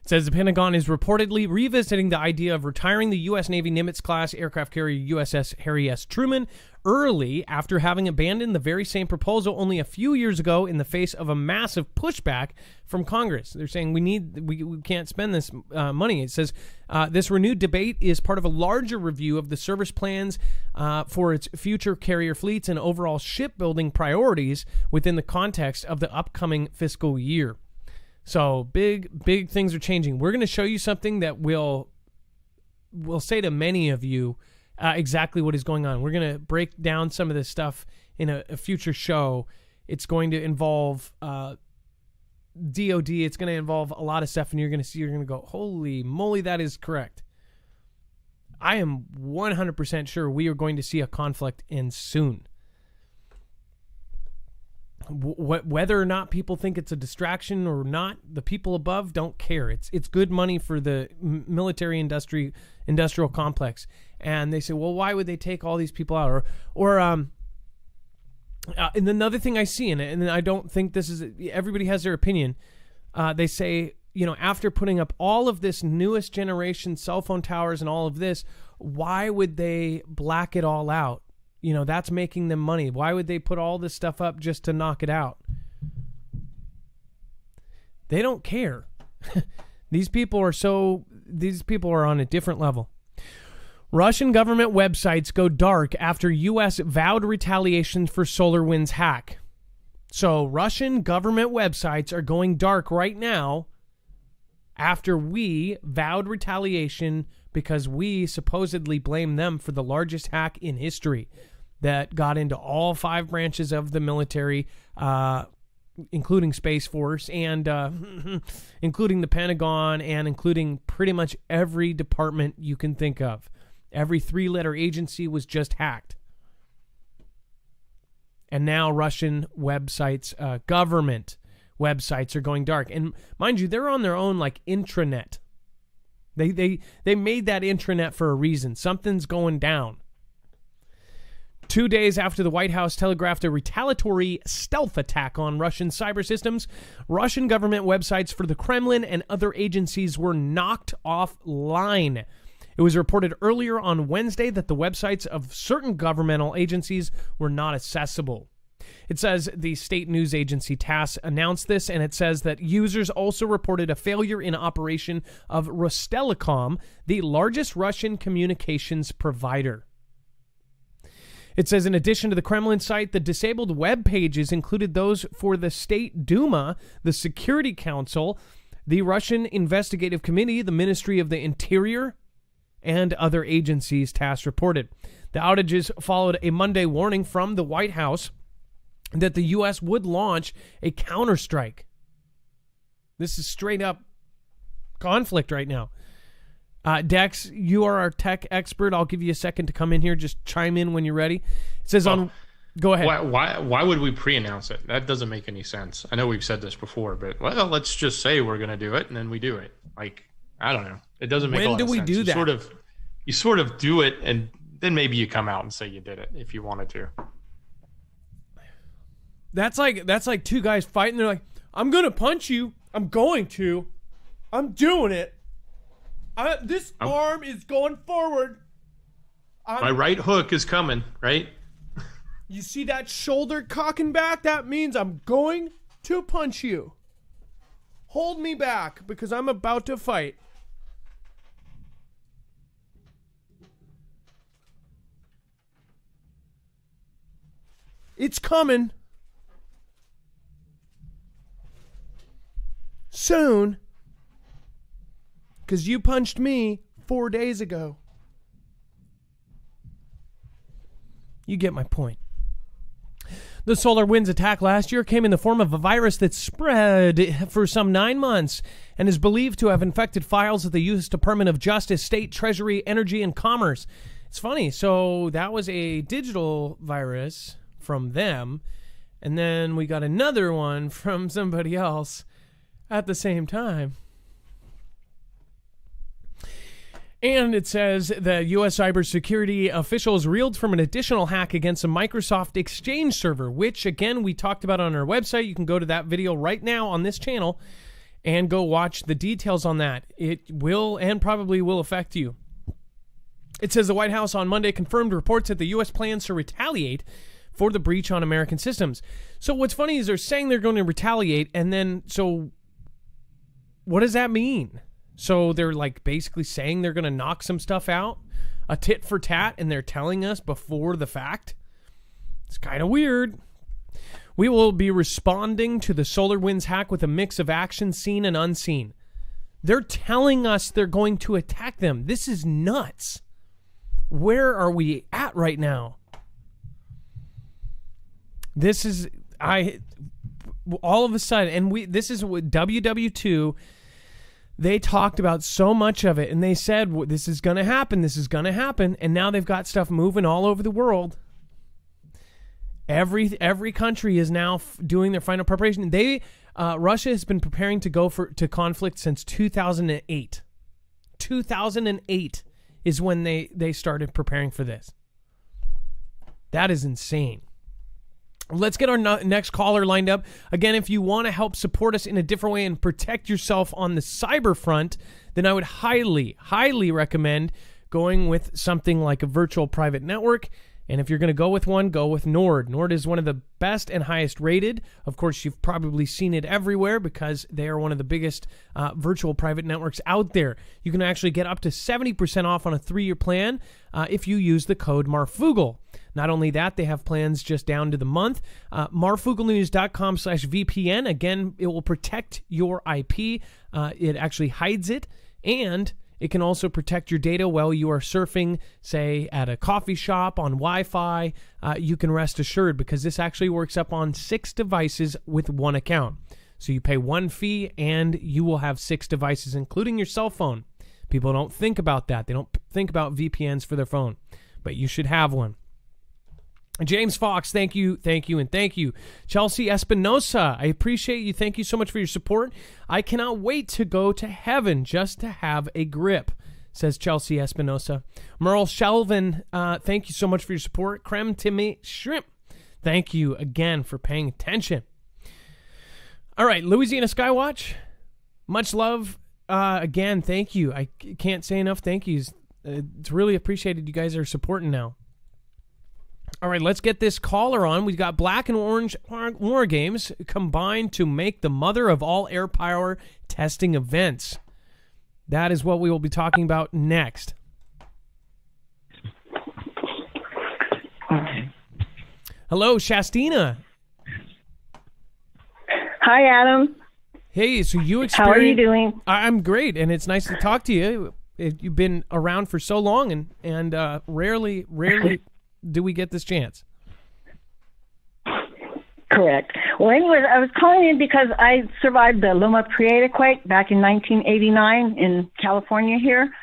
It says the Pentagon is reportedly revisiting the idea of retiring the U.S. Navy Nimitz-class aircraft carrier USS Harry S. Truman early after having abandoned the very same proposal only a few years ago in the face of a massive pushback from Congress. They're saying we can't spend this money. It says this renewed debate is part of a larger review of the service plans for its future carrier fleets and overall shipbuilding priorities within the context of the upcoming fiscal year. So big things are changing. We're going to show you something that will say to many of you exactly what is going on. We're going to break down some of this stuff in a future show. It's going to involve DOD. It's going to involve a lot of stuff, and you're going to go, holy moly, that is correct. I am 100% sure we are going to see a conflict end soon. Whether or not people think it's a distraction or not, the people above don't care. It's good money for the military industrial complex. And they say, well, why would they take all these people out? And another thing I see in it, and I don't think this is, everybody has their opinion. They say, after putting up all of this newest generation cell phone towers and all of this, why would they black it all out? That's making them money. Why would they put all this stuff up just to knock it out? They don't care. These people are on a different level. Russian government websites go dark after U.S. vowed retaliation for SolarWinds hack. So Russian government websites are going dark right now after we vowed retaliation because we supposedly blame them for the largest hack in history that got into all 5 branches of the military, including Space Force and including the Pentagon and including pretty much every department you can think of. Every 3-letter agency was just hacked. And now Russian websites, government websites are going dark. And mind you, they're on their own intranet. They made that intranet for a reason. Something's going down. 2 days after the White House telegraphed a retaliatory stealth attack on Russian cyber systems, Russian government websites for the Kremlin and other agencies were knocked offline. It was reported earlier on Wednesday that the websites of certain governmental agencies were not accessible. It says the state news agency TASS announced this, and it says that users also reported a failure in operation of Rostelecom, the largest Russian communications provider. It says, in addition to the Kremlin site, the disabled web pages included those for the State Duma, the Security Council, the Russian Investigative Committee, the Ministry of the Interior, and other agencies, TASS reported. The outages followed a Monday warning from the White House that the U.S. would launch a counterstrike. This is straight up conflict right now. Dex, you are our tech expert. I'll give you a second to come in here. Just chime in when you're ready. It says go ahead. Why would we pre-announce it? That doesn't make any sense. I know we've said this before, but let's just say we're going to do it, and then we do it. Like, I don't know. It doesn't make a lot of sense. When do we do that? You sort of do it, and then maybe you come out and say you did it if you wanted to. That's like two guys fighting. They're like, I'm going to punch you. I'm going to. I'm doing it. This arm is going forward. My right hook is coming, right? You see that shoulder cocking back? That means I'm going to punch you. Hold me back because I'm about to fight. It's coming. Soon. Because you punched me 4 days ago. You get my point. The SolarWinds attack last year came in the form of a virus that spread for some 9 months and is believed to have infected files of the U.S. Department of Justice, State, Treasury, Energy, and Commerce. It's funny. So that was a digital virus from them, and then we got another one from somebody else at the same time. And it says the U.S. cybersecurity officials reeled from an additional hack against a Microsoft Exchange server, which, again, we talked about on our website. You can go to that video right now on this channel and go watch the details on that. It will and probably will affect you. It says the White House on Monday confirmed reports that the U.S. plans to retaliate for the breach on American systems. So what's funny is they're saying they're going to retaliate, and then, so what does that mean? So they're like basically saying they're going to knock some stuff out, a tit for tat, and they're telling us before the fact. It's kind of weird. We will be responding to the SolarWinds hack with a mix of action seen and unseen. They're telling us they're going to attack them. This is nuts. Where are we at right now? This is, all of a sudden, and this is what WW2, they talked about so much of it, and they said, well, this is going to happen, and now they've got stuff moving all over the world. Every country is now doing their final preparation. Russia has been preparing to go to conflict since 2008. 2008 is when they started preparing for this. That is insane. Let's get our next caller lined up. Again, if you want to help support us in a different way and protect yourself on the cyber front, then I would highly, highly recommend going with something like a virtual private network. And if you're going to go with one, go with Nord. Nord is one of the best and highest rated. Of course, you've probably seen it everywhere because they are one of the biggest virtual private networks out there. You can actually get up to 70% off on a 3-year plan if you use the code Marfoogle. Not only that, they have plans just down to the month. Marfooglenews.com/VPN. Again, it will protect your IP. It actually hides it, and it can also protect your data while you are surfing, say, at a coffee shop on Wi-Fi. You can rest assured because this actually works up on 6 devices with 1 account. So you pay 1 fee, and you will have 6 devices, including your cell phone. People don't think about that. They don't think about VPNs for their phone, but you should have one. James Fox, thank you, and thank you. Chelsea Espinosa, I appreciate you. Thank you so much for your support. I cannot wait to go to heaven just to have a grip, says Chelsea Espinosa. Merle Shelvin, thank you so much for your support. Creme Timmy Shrimp, thank you again for paying attention. All right, Louisiana Skywatch, much love. Again, thank you. I can't say enough thank yous. It's really appreciated. You guys are supporting now. All right, let's get this caller on. We've got Black and Orange war games combined to make the mother of all air power testing events. That is what we will be talking about next. Hello, Shastina. Hi, Adam. Hey, so you experienced... How are you doing? I'm great, and it's nice to talk to you. You've been around for so long, and rarely do we get this chance. Correct. Well, anyways, I was calling in because I survived the Loma Prieta quake back in 1989 in California here.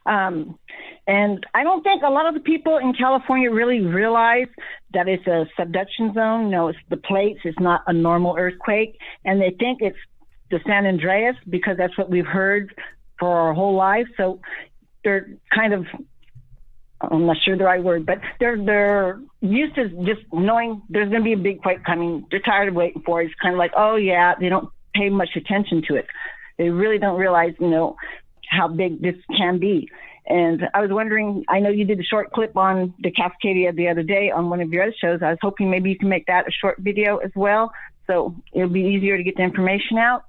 And I don't think a lot of the people in California really realize that it's a subduction zone. No, it's the plates. It's not a normal earthquake. And they think it's the San Andreas because that's what we've heard for our whole life. So they're kind of, I'm not sure the right word, but they're used to just knowing there's going to be a big quake coming. They're tired of waiting for it. It's kind of like, oh yeah, they don't pay much attention to it. They really don't realize, how big this can be. And I was wondering, I know you did a short clip on the Cascadia the other day on one of your other shows. I was hoping maybe you can make that a short video as well, so it'll be easier to get the information out.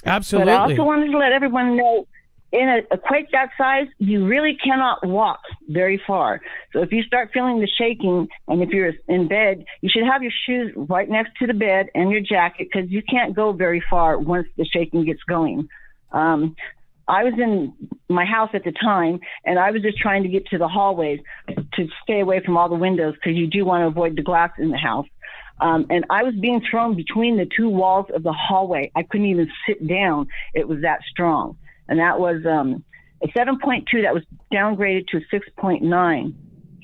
Absolutely. But I also wanted to let everyone know, in a quake that size, you really cannot walk very far. So if you start feeling the shaking, and if you're in bed, you should have your shoes right next to the bed and your jacket, because you can't go very far once the shaking gets going. I was in my house at the time, and I was just trying to get to the hallways to stay away from all the windows, because you do want to avoid the glass in the house. And I was being thrown between the two walls of the hallway. I couldn't even sit down. It was that strong. And that was a 7.2 that was downgraded to a 6.9.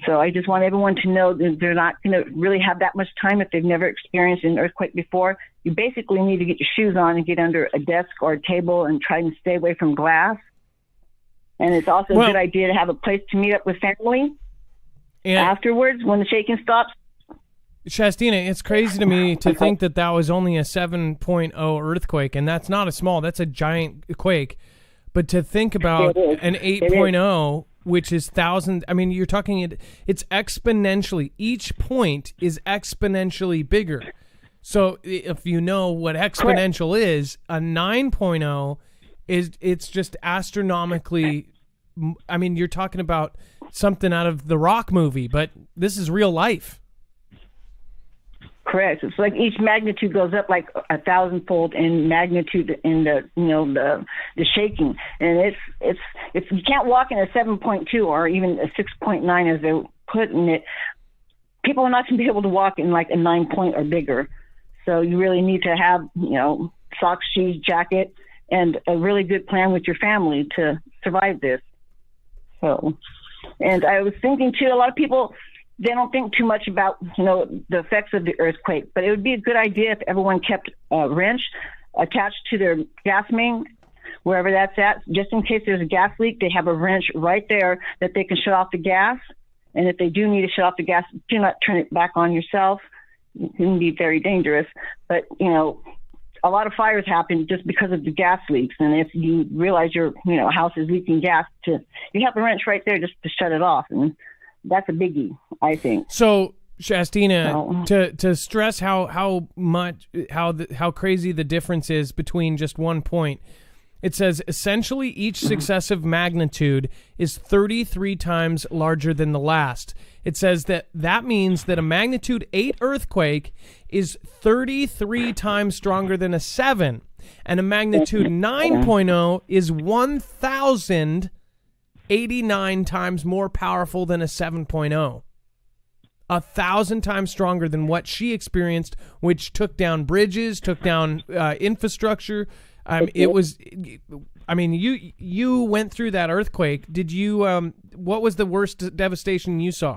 So I just want everyone to know that they're not going to really have that much time if they've never experienced an earthquake before. You basically need to get your shoes on and get under a desk or a table and try and stay away from glass. And it's also a good idea to have a place to meet up with family afterwards when the shaking stops. Shastina, it's crazy to me to think that was only a 7.0 earthquake, and that's not a small, that's a giant quake. But to think about an 8.0, which is thousands, I mean, you're talking, it's exponentially, each point is exponentially bigger. So if you know what exponential is, a 9.0 it's just astronomically, I mean, you're talking about something out of the Rock movie, but this is real life. Correct. It's like each magnitude goes up like 1,000-fold in magnitude in the shaking, and it's you can't walk in a 7.2 or even a 6.9 as they're putting it. People are not going to be able to walk in like a 9 point or bigger. So you really need to have socks, shoes, jacket, and a really good plan with your family to survive this. So, and I was thinking too, a lot of people, they don't think too much about, the effects of the earthquake, but it would be a good idea if everyone kept a wrench attached to their gas main, wherever that's at, just in case there's a gas leak. They have a wrench right there that they can shut off the gas. And if they do need to shut off the gas, do not turn it back on yourself. It can be very dangerous. But, a lot of fires happen just because of the gas leaks. And if you realize your, house is leaking gas, you have a wrench right there just to shut it off. And that's a biggie, I think. So, Shastina, to stress how crazy the difference is between just 1 point, it says essentially each successive magnitude is 33 times larger than the last. It says that means that a magnitude 8 earthquake is 33 times stronger than a 7, and a magnitude 9.0 is 1,089 times more powerful than a 7.0. 1,000 times stronger than what she experienced, which took down bridges, took down infrastructure. It was, I mean, you went through that earthquake. Did you, what was the worst devastation you saw?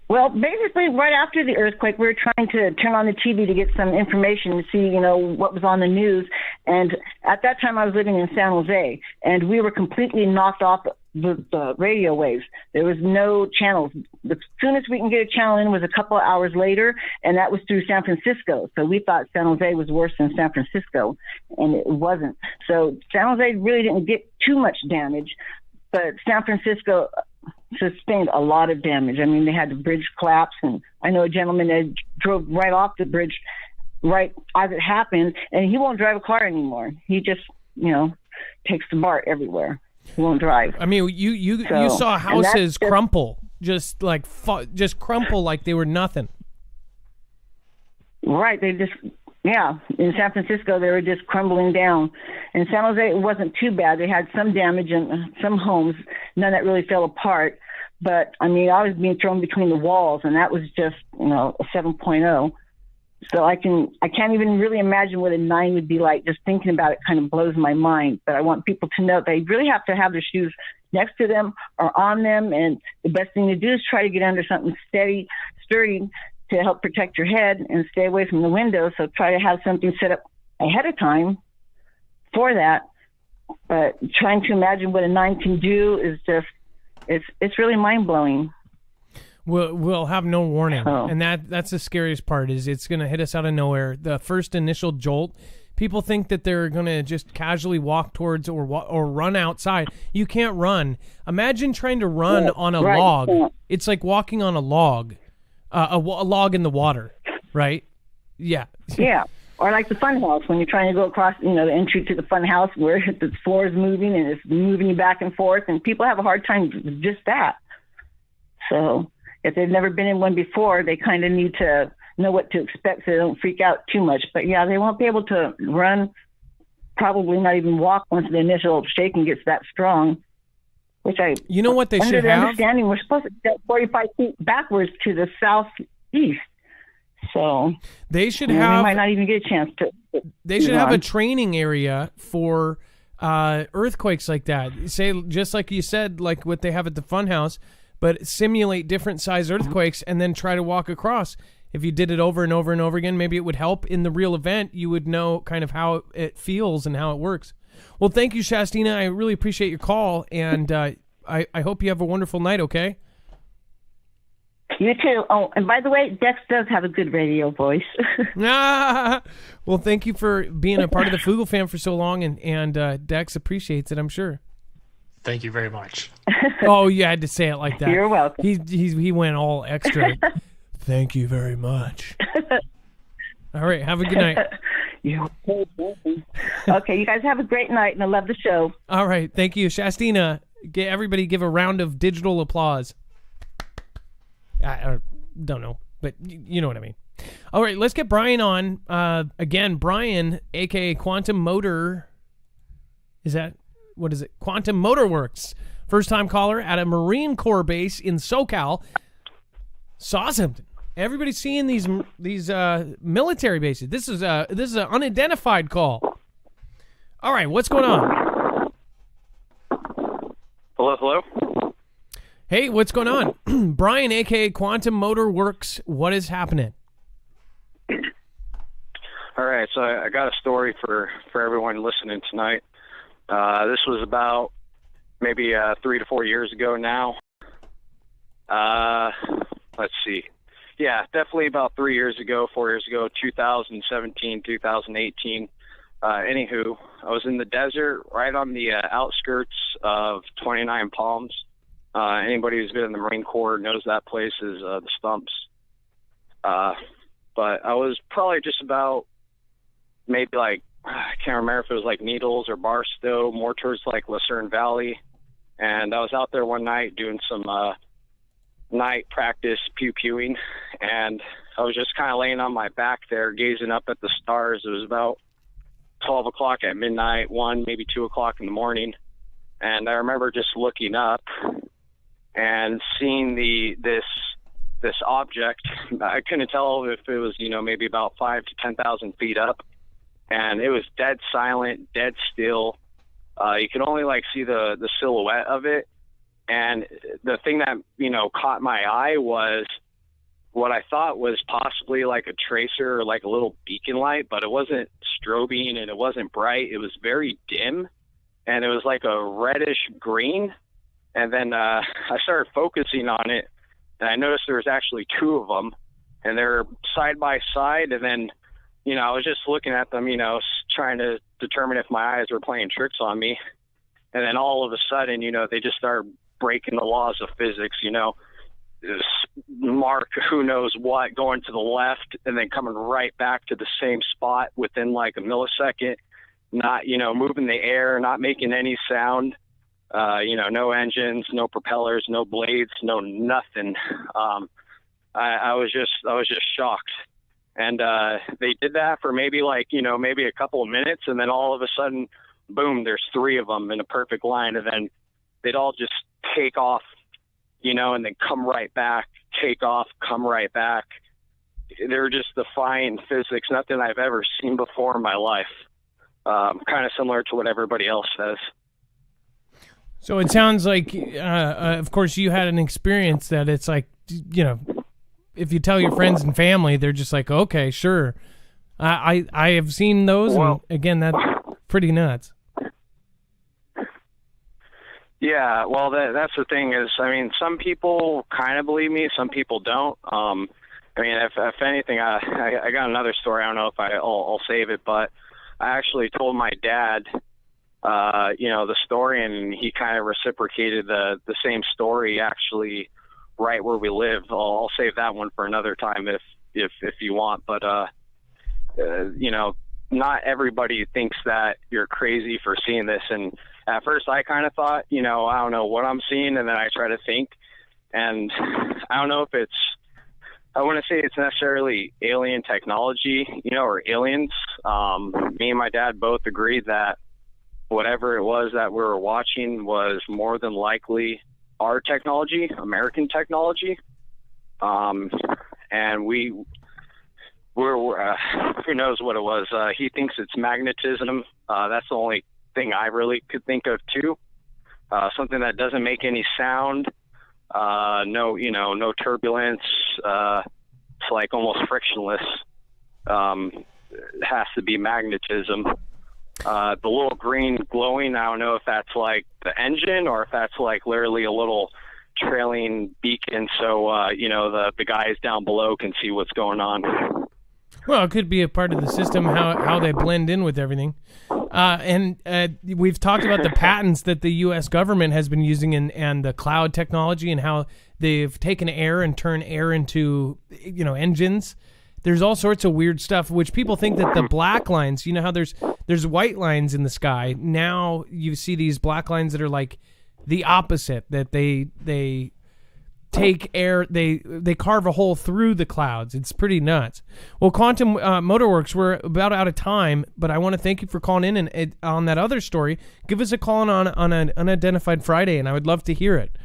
Well, basically right after the earthquake, we were trying to turn on the TV to get some information to see, what was on the news. And at that time I was living in San Jose, and we were completely knocked off the radio waves. There was no channels. The soonest we can get a channel in was a couple of hours later, and that was through San Francisco. So we thought San Jose was worse than San Francisco, and it wasn't. So San Jose really didn't get too much damage, but San Francisco sustained a lot of damage. I mean, they had the bridge collapse, and I know a gentleman that drove right off the bridge right as it happened, and he won't drive a car anymore. He just, takes the BART everywhere. He won't drive. I mean, you saw houses crumple, just crumple like they were nothing. Right. They just, in San Francisco, they were just crumbling down. In San Jose, it wasn't too bad. They had some damage in some homes, none that really fell apart. But, I mean, I was being thrown between the walls, and that was just, a 7.0. So I can't even really imagine what a 9 would be like. Just thinking about it kind of blows my mind. But I want people to know they really have to have their shoes next to them or on them. And the best thing to do is try to get under something sturdy, to help protect your head and stay away from the window. So try to have something set up ahead of time for that. But trying to imagine what a 9 can do is just, it's really mind-blowing. We'll have no warning, and that's the scariest part. Is it's going to hit us out of nowhere. The first initial jolt, people think that they're going to just casually walk towards or run outside. You can't run. Imagine trying to run on a log. It's like walking on a log, a log in the water, right? Yeah. Yeah. Or like the fun house when you're trying to go across, the entry to the fun house where the floor is moving and it's moving you back and forth, and people have a hard time with just that. So if they've never been in one before, they kind of need to know what to expect so they don't freak out too much. But yeah, they won't be able to run, probably not even walk once the initial shaking gets that strong. Which you know what they should have? Understanding, we're supposed to step 45 feet backwards to the southeast. So they should we might not even get a chance to. They should have a training area for earthquakes like that. Say, just like you said, like what they have at the Funhouse, but simulate different size earthquakes and then try to walk across. If you did it over and over and over again, maybe it would help in the real event. You would know kind of how it feels and how it works. Well, thank you, Shastina. I really appreciate your call, and I hope you have a wonderful night, okay? You too. Oh, and by the way, Dex does have a good radio voice. Well, thank you for being a part of the Foogle fam for so long, and Dex appreciates it, I'm sure. Thank you very much. Oh, you had to say it like that. You're welcome. He went all extra. Thank you very much. All right, have a good night. You're welcome. Okay, you guys have a great night, and I love the show. All right, thank you. Shastina, everybody give a round of digital applause. I don't know, but you know what I mean. All right, let's get Brian on. Again, Brian, a.k.a. Quantum Motor. What is it? Quantum Motor Works. First-time caller at a Marine Corps base in SoCal. Saw something. Everybody's seeing these military bases. This is an unidentified call. All right, what's going on? Hello? Hey, what's going on? Brian, a.k.a. Quantum Motor Works, what is happening? All right, so I got a story for everyone listening tonight. This was about maybe 3 to 4 years ago now. Let's see. Yeah, definitely about 3 years ago, 4 years ago, 2017, 2018. Anywho, I was in the desert right on the outskirts of 29 Palms. Anybody who's been in the Marine Corps knows that place is the Stumps. But I was probably just about maybe like, I can't remember if it was like Needles or Barstow, more towards like Lucerne Valley. And I was out there one night doing some night practice pew-pewing, and I was just kind of laying on my back there gazing up at the stars. It was about 12 o'clock at midnight, 1, maybe 2 o'clock in the morning. And I remember just looking up and seeing this object. I couldn't tell if it was, maybe about 5,000 to 10,000 feet up. And it was dead silent, dead still. You could only see the silhouette of it. And the thing that, caught my eye was what I thought was possibly like a tracer or like a little beacon light, but it wasn't strobing and it wasn't bright. It was very dim, and it was like a reddish green. And then I started focusing on it, and I noticed there was actually 2 of them, and they're side by side. And then, I was just looking at them, trying to determine if my eyes were playing tricks on me. And then all of a sudden, they just started breaking the laws of physics, this mark who knows what going to the left and then coming right back to the same spot within like a millisecond, not, moving the air, not making any sound, no engines, no propellers, no blades, no nothing. I was just shocked. And they did that for maybe a couple of minutes, and then all of a sudden, boom, there's 3 of them in a perfect line, and then they'd all just take off, and then come right back, take off, come right back. They're just defying physics, nothing I've ever seen before in my life. Kind of similar to what everybody else says. So it sounds like, of course, you had an experience that it's like, if you tell your friends and family, they're just like, okay, sure. I have seen those, and again, that's pretty nuts. Yeah, well, that's the thing is, some people kind of believe me, some people don't. If anything, I got another story. I don't know if I'll save it, but I actually told my dad, the story, and he kind of reciprocated the same story, actually, right where we live. I'll save that one for another time if you want, but not everybody thinks that you're crazy for seeing this. And at first I kind of thought, I don't know what I'm seeing, and then I try to think, and I don't know if I wouldn't say it's necessarily alien technology, or aliens. Me and my dad both agreed that whatever it was that we were watching was more than likely our technology, American technology. And we're who knows what it was. He thinks it's magnetism. That's the only thing I really could think of too. Something that doesn't make any sound. No turbulence. It's like almost frictionless. It has to be magnetism. The little green glowing, I don't know if that's like the engine or if that's like literally a little trailing beacon, so the guys down below can see what's going on. Well, it could be a part of the system, how they blend in with everything. And we've talked about the patents that the U.S. government has been using and the cloud technology and how they've taken air and turned air into, engines. There's all sorts of weird stuff, which people think that the black lines, how there's white lines in the sky. Now you see these black lines that are like the opposite, that they take air, they carve a hole through the clouds. It's pretty nuts. Well, Quantum Motorworks, we're about out of time, but I want to thank you for calling in and on that other story. Give us a call on an Unidentified Friday, and I would love to hear it.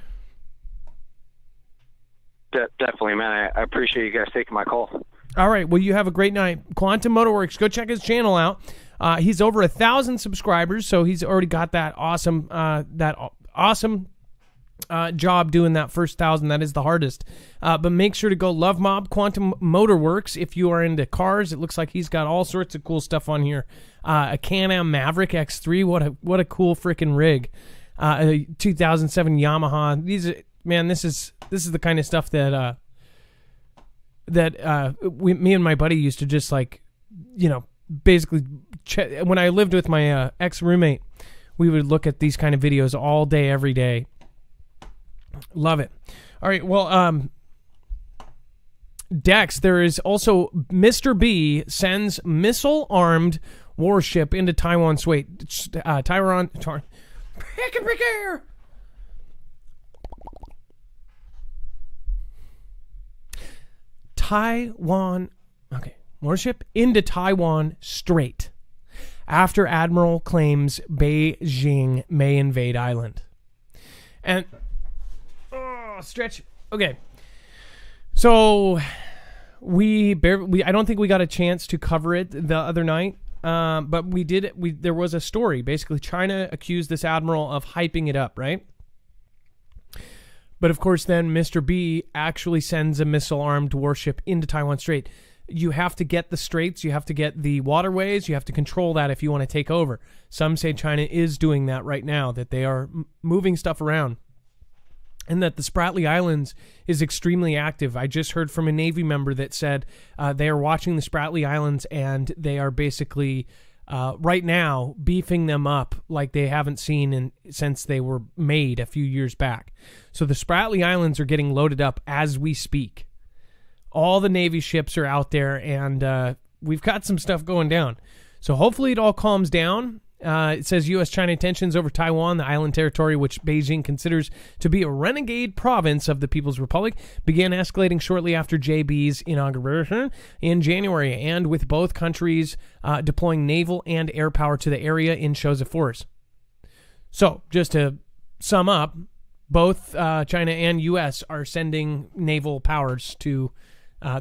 Definitely, man. I appreciate you guys taking my call. All right. Well, you have a great night. Quantum Motorworks. Go check his channel out. He's over 1,000 subscribers, so he's already got that awesome job doing that first 1,000. That is the hardest. But make sure to go Love Mob Quantum Motorworks if you are into cars. It looks like he's got all sorts of cool stuff on here. A Can-Am Maverick X3. What a cool freaking rig. A 2007 Yamaha. This is the kind of stuff that me and my buddy used to just basically when I lived with my ex-roommate, we would look at these kind of videos all day, every day. Love it. All right, well, Dex, there is also Mr. B sends missile-armed warship into Taiwan Strait. Taiwan. Warship into Taiwan Strait after Admiral claims Beijing may invade island. And stretch. Okay. So I don't think we got a chance to cover it the other night. But we did. There was a story. Basically, China accused this admiral of hyping it up, right? But of course, then Mr. B actually sends a missile-armed warship into Taiwan Strait. You have to get the straits, you have to get the waterways, you have to control that if you want to take over. Some say China is doing that right now, that they are moving stuff around. And that the Spratly Islands is extremely active. I just heard from a Navy member that said they are watching the Spratly Islands and they are basically right now, beefing them up like they haven't seen since they were made a few years back. So the Spratly Islands are getting loaded up as we speak. All the Navy ships are out there, and we've got some stuff going down. So hopefully it all calms down. It says U.S.-China tensions over Taiwan, the island territory which Beijing considers to be a renegade province of the People's Republic, began escalating shortly after JB's inauguration in January, and with both countries deploying naval and air power to the area in shows of force. So, just to sum up, both China and U.S. are sending naval powers to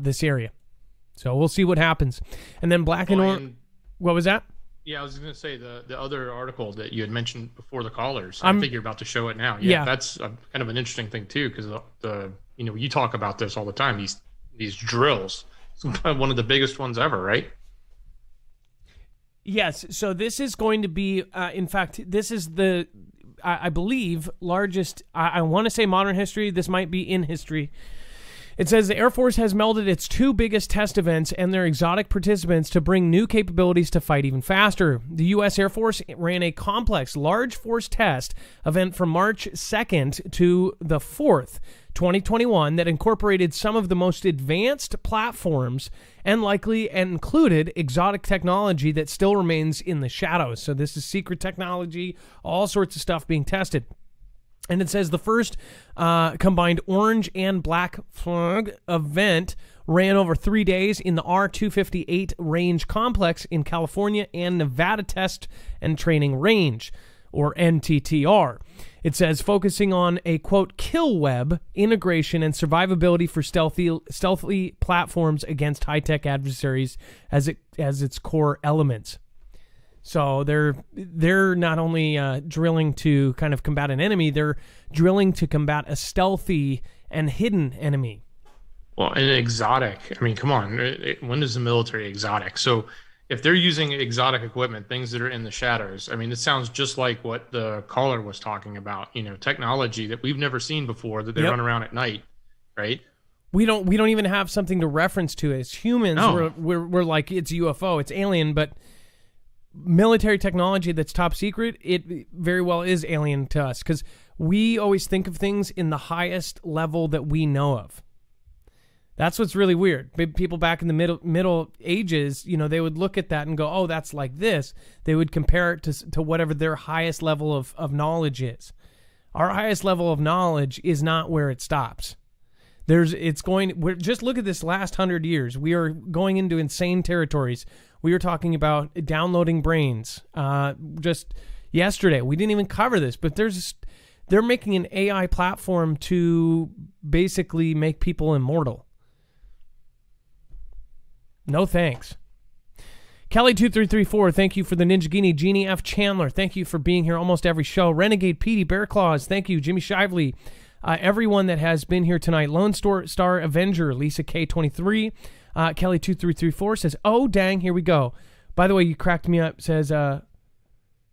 this area. So we'll see what happens. And then Black and Orange... What was that? Yeah, I was going to say the other article that you had mentioned before the callers. I think you're about to show it now. Yeah. That's kind of an interesting thing too, because you talk about this all the time. These drills, it's one of the biggest ones ever, right? Yes. So this is going to be, in fact, this is I believe, largest. I want to say modern history. This might be in history. It says the Air Force has melded its two biggest test events and their exotic participants to bring new capabilities to fight even faster. The U.S. Air Force ran a complex large force test event from March 2nd to the 4th, 2021, that incorporated some of the most advanced platforms and likely included exotic technology that still remains in the shadows. So this is secret technology, all sorts of stuff being tested. And it says the first combined orange and black flag event ran over 3 days in the R-258 Range Complex in California and Nevada Test and Training Range, or NTTR. It says focusing on a, quote, kill web integration and survivability for stealthy platforms against high-tech adversaries as its core elements. So they're not only drilling to kind of combat an enemy, they're drilling to combat a stealthy and hidden enemy. Well, and exotic. I mean, come on. When is the military exotic? So if they're using exotic equipment, things that are in the shadows, I mean, it sounds just like what the caller was talking about. Technology that we've never seen before that they run around at night, right? We don't even have something to reference to as humans. No. We're like, it's UFO, it's alien, but military technology that's top secret, it very well is alien to us, because we always think of things in the highest level that we know of. That's what's really weird. People back in the middle ages, they would look at that and go, oh, that's like this. They would compare it to whatever their highest level of knowledge is. Our highest level of knowledge is not where it stops. Just look at this last 100 years. We are going into insane territories. We were talking about downloading brains just yesterday. We didn't even cover this, but they're making an AI platform to basically make people immortal. No thanks. Kelly2334, thank you for the Ninja Guinea. Jeannie F. Chandler, thank you for being here almost every show. Renegade Petey Bear Claws, thank you. Jimmy Shively, everyone that has been here tonight. Lone Star Avenger, Lisa K23. Kelly2334 says, oh, dang, here we go. By the way, you cracked me up. Says,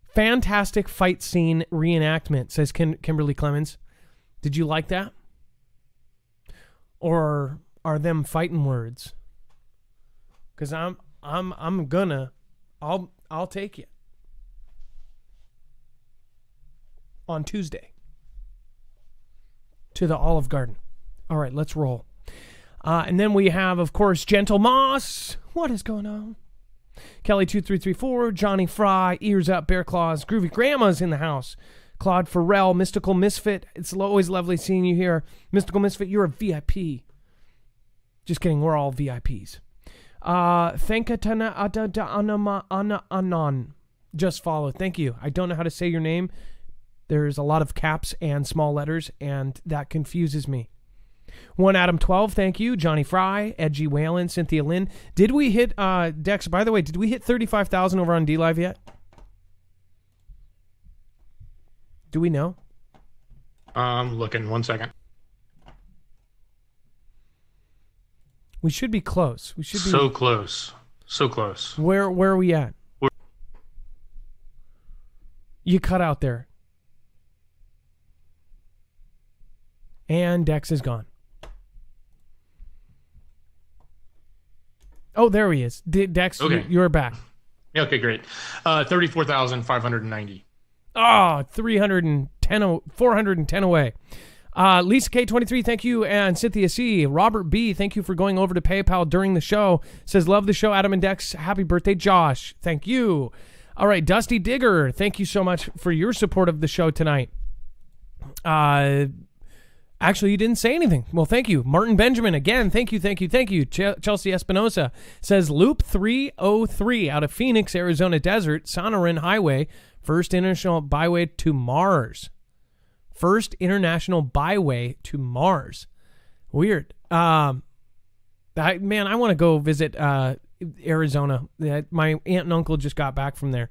fantastic fight scene reenactment, says Kimberly Clemens. Did you like that? Or are them fighting words? Because I'll take you on Tuesday to the Olive Garden. All right, let's roll. And then we have, of course, Gentle Moss. What is going on? Kelly2334, Johnny Fry, Ears Up, Bear Claws, Groovy Grandma's in the house. Claude Farrell, Mystical Misfit. It's always lovely seeing you here. Mystical Misfit, you're a VIP. Just kidding, we're all VIPs. Thankatana Anan. Just follow. Thank you. I don't know how to say your name. There's a lot of caps and small letters, and that confuses me. One Adam 12, thank you. Johnny Fry, Edgy Whalen, Cynthia Lynn. Did we hit Dex? By the way, did we hit 35,000 over on DLive yet? Do we know? I'm looking. 1 second. We should be close. We should be so close. So close. Where are we at? You cut out there. And Dex is gone. Oh, there he is. Dex, okay. You're back. Yeah, okay, great. 34,590. Oh, 410 away. Lisa K23, thank you. And Cynthia C. Robert B., thank you for going over to PayPal during the show. Says, love the show, Adam and Dex. Happy birthday, Josh. Thank you. All right, Dusty Digger, thank you so much for your support of the show tonight. Actually, you didn't say anything. Well, thank you. Martin Benjamin, again, thank you. Chelsea Espinosa says, Loop 303 out of Phoenix, Arizona Desert, Sonoran Highway, first international byway to Mars. First international byway to Mars. Weird. I want to go visit Arizona. My aunt and uncle just got back from there.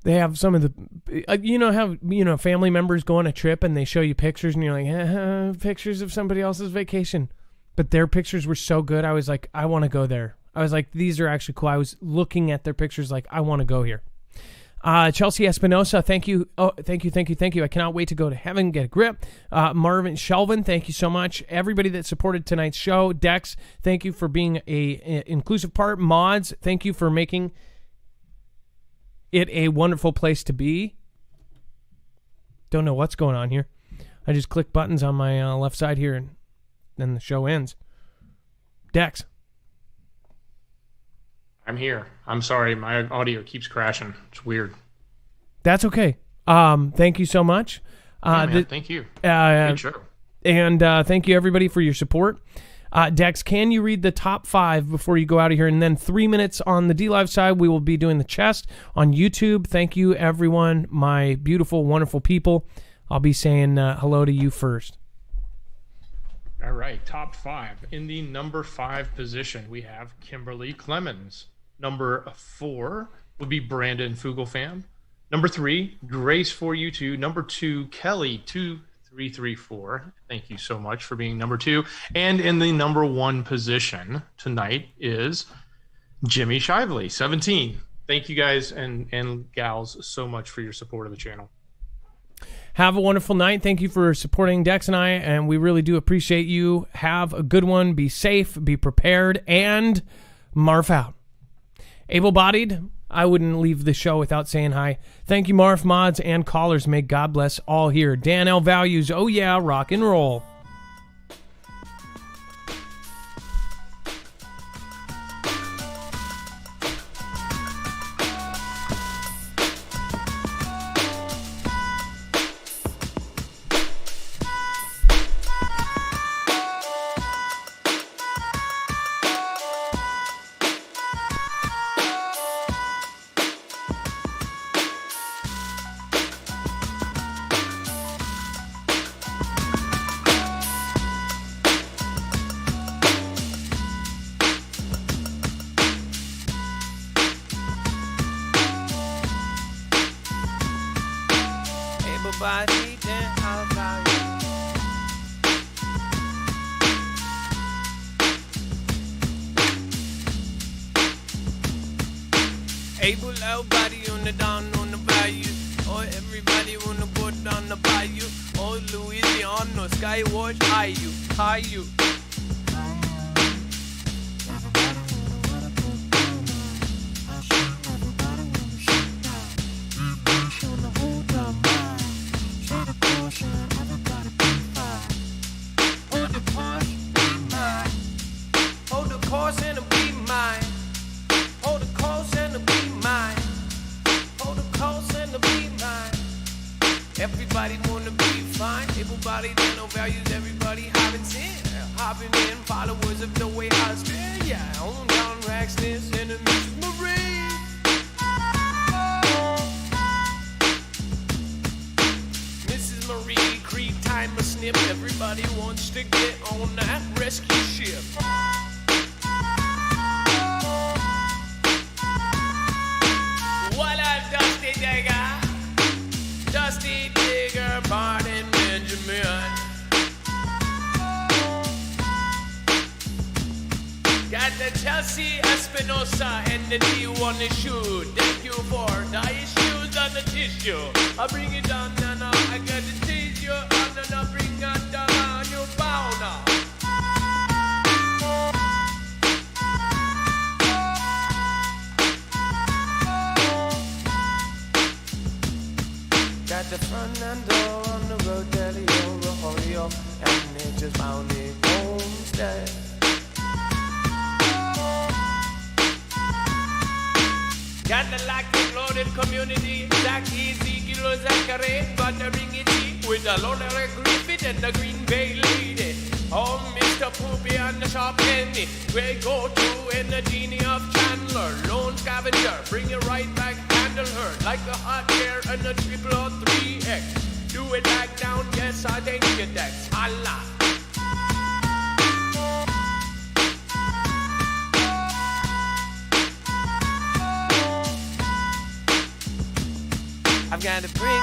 They have some of the, family members go on a trip and they show you pictures and you're like, pictures of somebody else's vacation. But their pictures were so good. I was like, I want to go there. I was like, these are actually cool. I was looking at their pictures like, I want to go here. Chelsea Espinosa, thank you. Oh, thank you. I cannot wait to go to heaven, get a grip. Marvin Shelvin, thank you so much. Everybody that supported tonight's show. Dex, thank you for being a inclusive part. Mods, thank you for making it a wonderful place to be. Don't know what's going on here. I just click buttons on my left side here and then the show ends. Dex. I'm here. I'm sorry. My audio keeps crashing. It's weird. That's okay. Thank you so much. Thank you. Good show. And thank you, everybody, for your support. Dex, can you read the top 5 before you go out of here? And then 3 minutes on the D-Live side, we will be doing the chest on YouTube. Thank you, everyone, my beautiful, wonderful people. I'll be saying hello to you first. All right, top 5. In the number 5 position, we have Kimberly Clemens. Number 4 would be Brandon Fugelfam. Number 3, Grace for you too. Number 2, Kelly 2334. Thank you so much for being number 2. And in the number 1 position tonight is Jimmy Shively, 17. Thank you guys and gals so much for your support of the channel. Have a wonderful night. Thank you for supporting Dex and I, and we really do appreciate you. Have a good one. Be safe, be prepared, and Marf out. Able-bodied, I wouldn't leave the show without saying hi. Thank you, Marf, mods, and callers. May God bless all here. Dan L. Values, oh yeah, rock and roll. Chelsea Espinosa and the D1 issue. Thank you for the issues on the tissue. I bring it down now, I got to tease you. And then I bring it down, you bow now. Zachary, but the ring it deep with the Lord Griffith and the Green Bay lady. Oh, Mr. Poopy and the Sharp Penny, Grey Go-To and the Genie of Chandler, Lone Scavenger, bring it right back, handle her like a hot air and a 3X. Do it back down, yes, I think you Dex. Allah. I've gotta bring.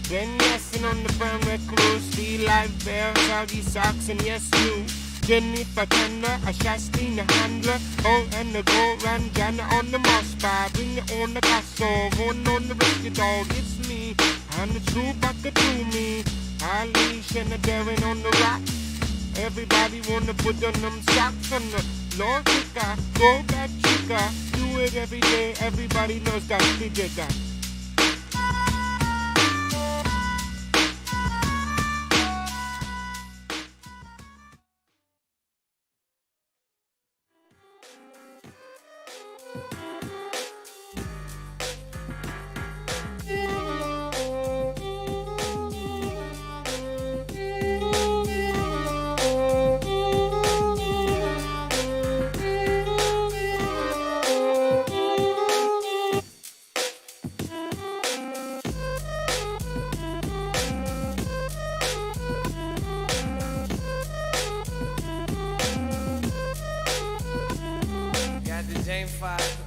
Then yes, and on the firm recluse, feel like bear, soggy socks, and yes, you. Then if I tender, a shasty, the handler, oh, and the go round Jana on the moss bar, bring it on the castle, going on the rescue dog, it's me, and the true bucker to me, I leash and the daring on the rock. Everybody wanna put on them socks on the Lord kicker, go back chica, do it every day, everybody knows that's the digger.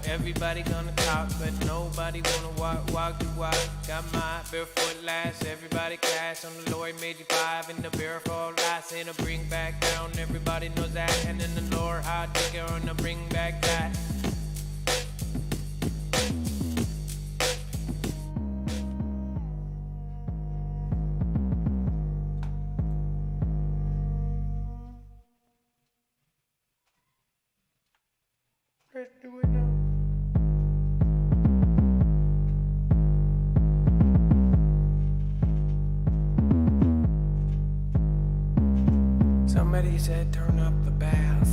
Everybody gonna talk, but nobody wanna walk the walk. Got my barefoot last, everybody cash on the Lord made you 5 in the barefoot last, and a bring back down. Everybody knows that, and then the Lord hot digger on the bring back that. Let's do it now. Somebody said turn up the bass.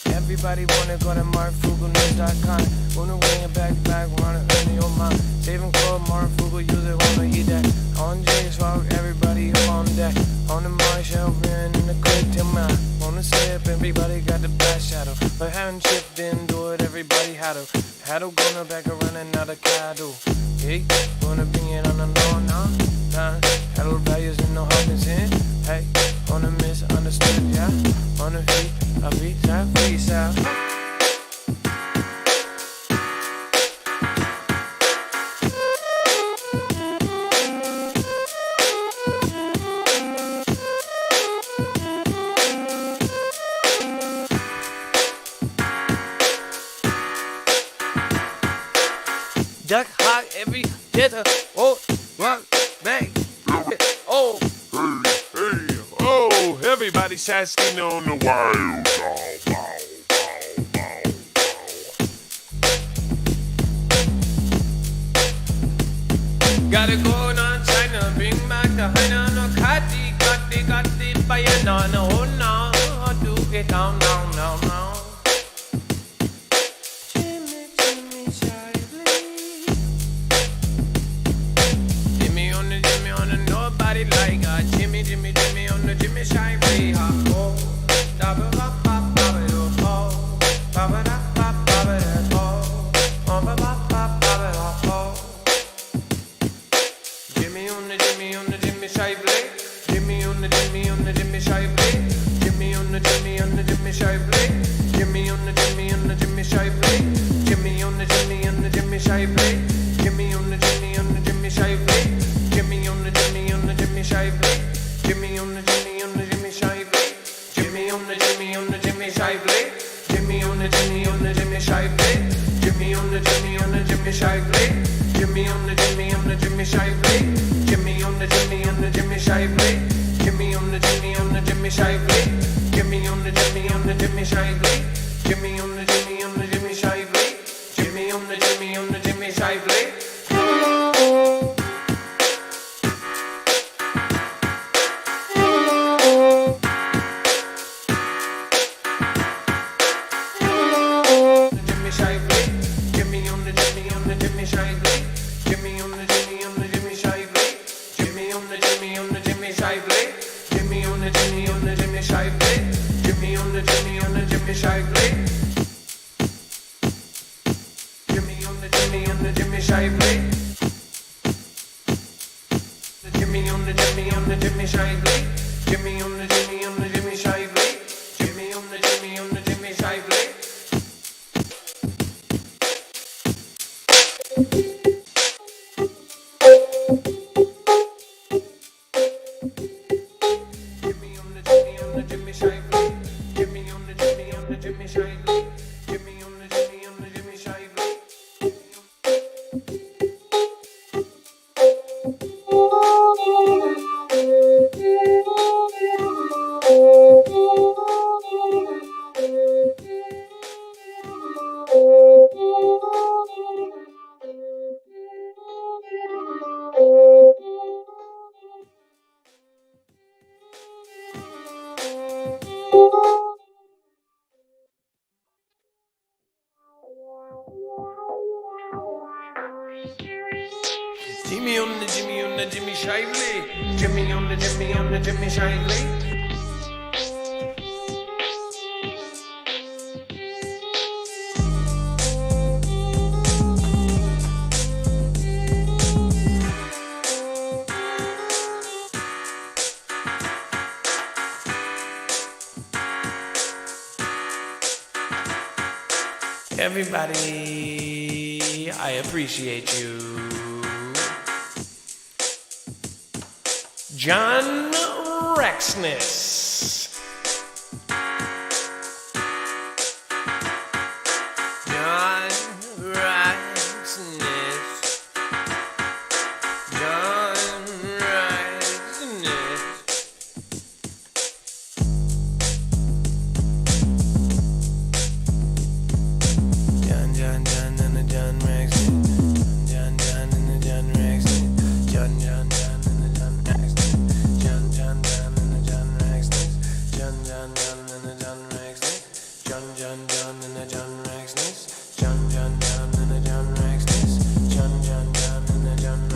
Everybody wanna go to marfoogle.com. Wanna bring it back, wanna earn your mind. Saving code Marfoogle, use it, wanna eat that. On J's Rock, everybody up on deck. On the Marshall, in the crib till mine. Wanna sip, everybody got the best shadow. But haven't chipped in, do it, everybody had gonna back around another cattle. Hey, wanna bring it on the low now. Cattle values in no Hawkins in. Hey, on the misunderstood, yeah. On the feet, I freeze out. Duck hog every jitter. Oh, what, bang. Oh, Hey, oh, everybody's asking on the wild. gotta go on China, bring back the Hina, no Kati, Bayana, no, no, do it down, down, down, down. Jimmy on the nobody like Jimmy on the Jimmy Shine Way. Oh, double up, Jimmy on the Jimmy Shine Way. Jimmy on the Jimmy Shine Way. Jimmy on the Jimmy Shine Way. Jimmy on the Jimmy Shine Way. Jimmy on the Jimmy Shine Way. Jimmy on the Jimmy Shine Way. Jimmy on the Jimmy Shine Way. Jimmy on the Jimmy Shine Way. Jimmy on the Jimmy Shine Way. Jimmy on the Jimmy Shine Way. Jimmy on the Jimmy Shine Way. Jimmy on the Jimmy Shine Way. Jimmy on the Jimmy Shine Way. Jimmy on the Jimmy Shine Way. Jimmy on the Jimmy Shine Way. Jimmy on the Jimmy Shine Way. Jimmy on the Jimmy Shine Way. Shively. Jimmy on the Jimmy Shively. The Jimmy on the Jimmy Shively. Jimmy on the Jimmy Shively. Jimmy on the Jimmy Shively. Jimmy on the Jimmy Shively. Jimmy on the Jimmy Shively. Everybody, I appreciate you. John Rexness. John Rexness. John Rexness. John and the John Rexness. John and the John Rexness. John and the John Rexness. John and the John Rexness. John and the John Rexness. John and the John Rexness. John and the John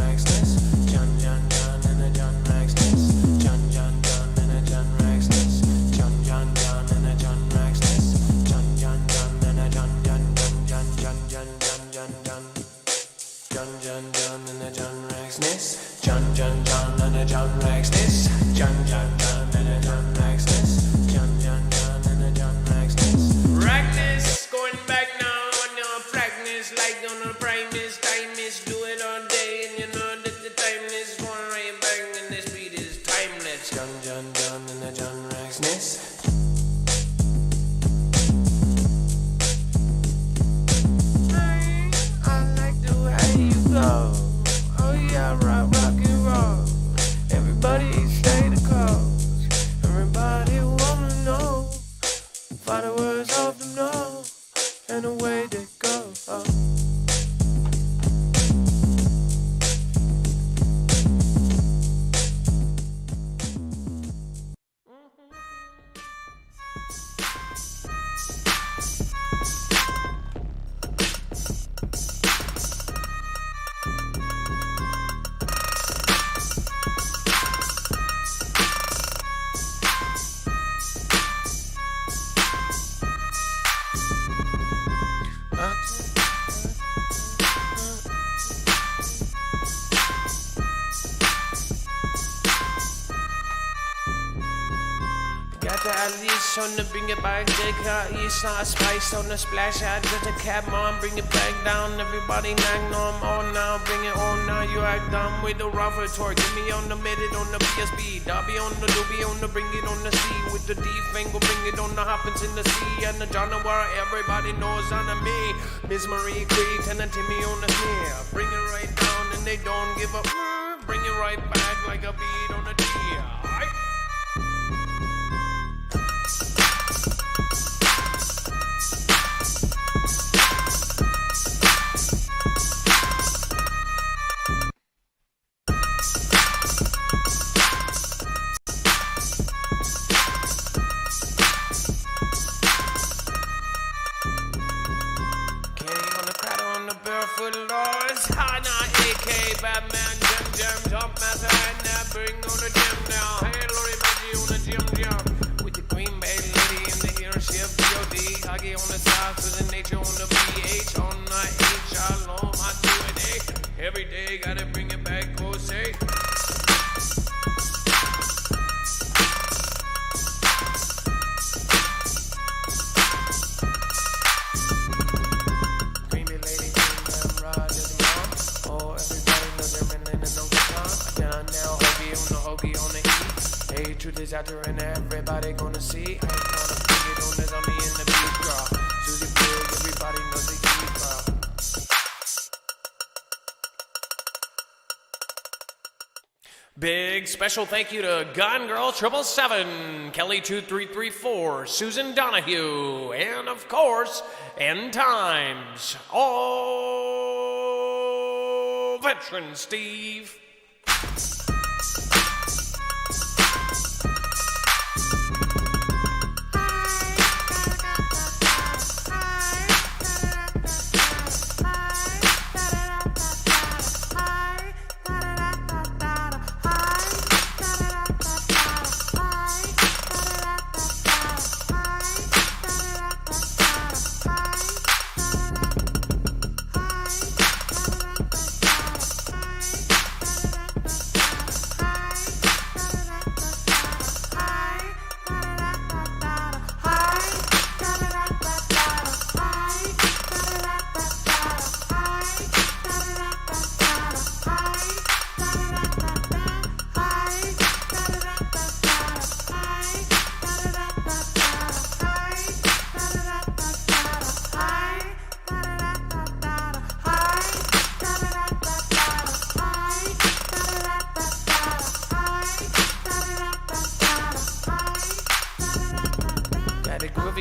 Rexness. John and the John Rexness. John and the John Rexness. John and the John Rexness. John and the John Rexness. John and the John and the John Rexness. John and the John Rexness. John and the John Rexness. John and the John Rexness. Rexness, going back now on your practice, like on the primus, time is do it all day, and you know that the time is going right back, and the speed is timeless. John and the John Rexness. I like the way you go. Oh yeah, rock and roll. Everybody stay the coast. Everybody wanna know. Followers of the know and the way they go. Got the Alice on the bring it back, take out East Side Spice on the splash out, just a cap on, bring it back down, everybody knock on all now, bring it on now, you act dumb with the rougher tour, give me on the minute on the PSP, Dobby on the doobie on the bring it on the sea, with the D finger, bring it on the hoppins in the sea, and the January, everybody knows on me, Miss Marie Creek and the Timmy on the snare, bring it right down and they don't give up, bring it right back like a beat on a deer. Batman, jam, jump, master, and now bring on the jam now. Hey, Lori Maggie on the jam, with the Green Bay lady in the ear see. I ain't gonna bring it on, there's only in the beat, girl. Susie Big, everybody knows the key, girl. Big special thank you to Gun Girl 777, Kelly 2334, Susan Donahue, and of course, End Times. Oh, veteran Steve.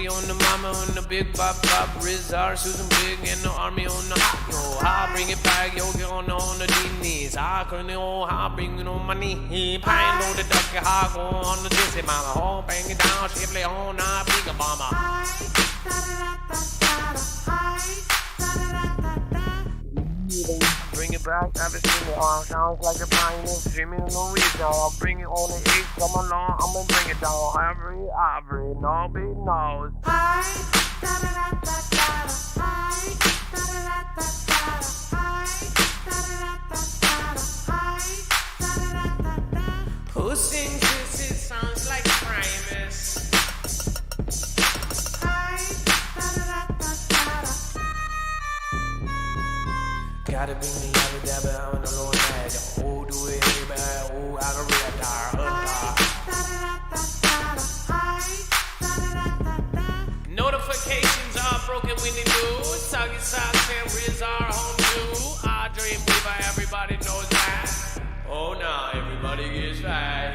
On the mama on the big bop bop Rizar, Susan Big and the army on the hot yo. I bring it back, yo, get on the knees. I couldn't I bring it on my knee. Pine on the ducky, I go on the dizzy mama. Oh, bang it down, shiftly on a big bomber. Bring it back, I've seen it all. Sounds like a pioneer streaming in the region. I'll bring it on the 8, come along, I'm gonna bring it down. Every, nobody knows. Who sings this? It sounds like Primus. Gotta bring me every dabber on the lower bag. Oh, do it, bad. Oh, out of red tire. Notifications are broken when they do. Soggy socks and Riz are home too. I dream weaver, everybody knows that. Oh, now everybody gets right.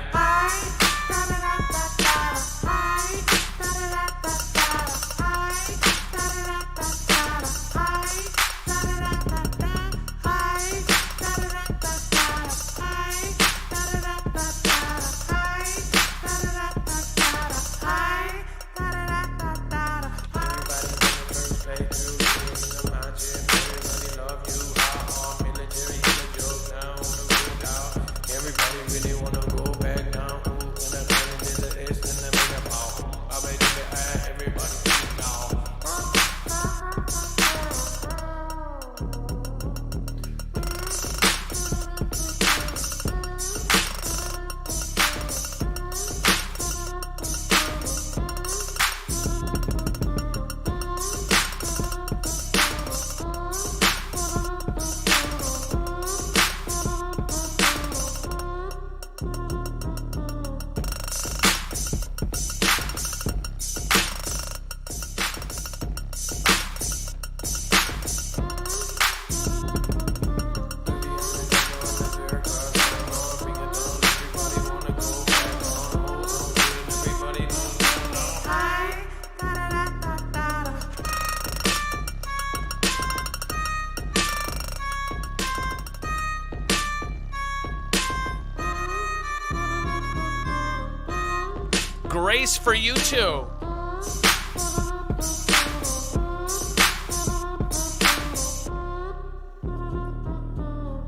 Grace for you too.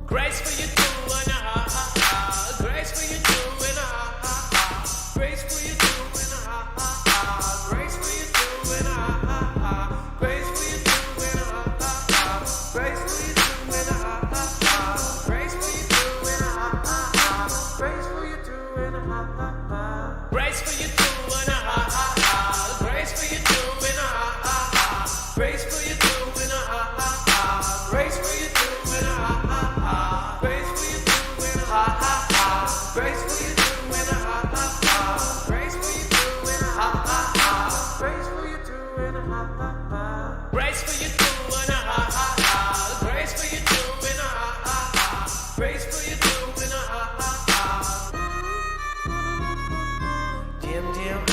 Grace for you too, and grace for you too, and grace for you too, and grace for you too, and grace for you too, and grace for you too, and grace for you too, and grace for you too, and grace for you too, and grace for you too. and a ha ha ha. Grace for you too and a ha ha ha. Grace for you too and a ha ha ha. Grace for you too and a ha ha ha. Jim,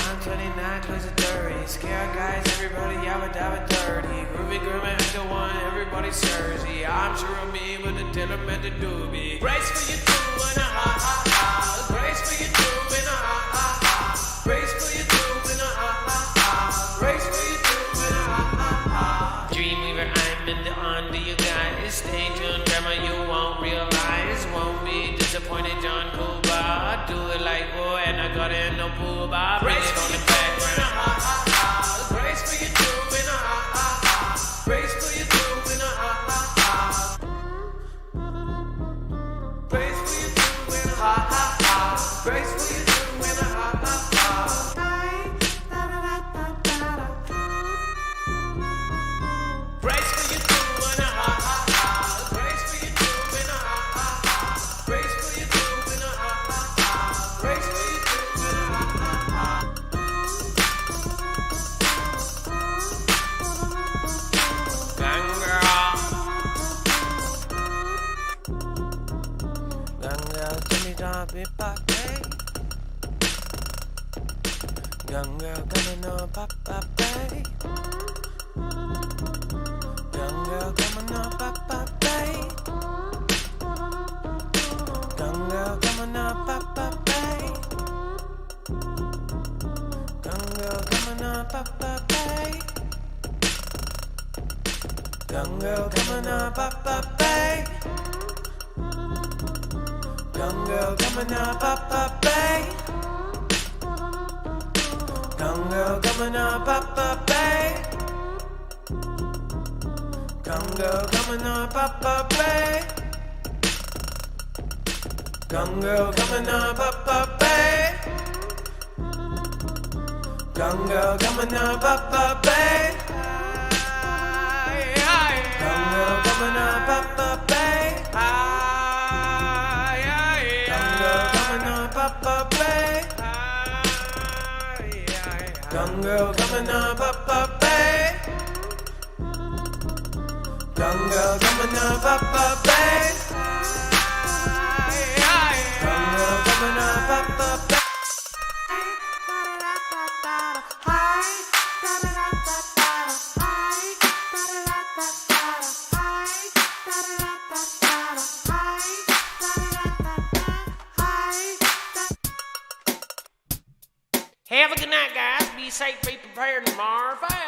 I'm 29, twice 30. Scare guys, everybody yabba dabba dirty. Groovy, actor one, everybody Cersei. I'm sure of me, but the tiller meant to do me. Grace for you too and a ha ha ha. Grace for you too and a ha ha ha. Grace for you too and a ha ha ha. Grace for you too and a ha ha ha. Dreamweaver, I'm in the under you guys. Stay tuned, grandma, you won't realize. Won't be disappointed, John Cuba. Do it like boy, and I got in no pool bar. Bring it on the background. Grace for you too and a ha ha ha. Grace for you too and a ha ha ha. Grace for you too and a ha ha ha. Grace for you too and a ha ha ha. Grace for you too and a ha ha ha. Grace for you too and a ha ha ha. Grace for you too and a ha ha ha. Grace for you too and a ha ha ha. Young girl coming up, pop, pop, babe. Young girl coming up, pop, pop, babe. Young girl coming up, pop, pop, babe. Young girl coming up, pop, pop, babe. Young girl coming up, pop, pop, babe. Young girl coming up, pop, pop, babe. Young girl coming up, pop, pop, babe. Young girl coming up, pop, pop, babe. Young girl coming up, pop, pop, babe. Young girl coming up, pop, pop, babe. Young girl coming up, pop, pop, babe. Young girl coming up, pop, pop, babe. Young girl coming up, up, up, babe. Young girl coming up, up, up, babe. Young girl coming up, up, up, babe. Have a good night, guys. Be safe, be prepared, and Marfoogle.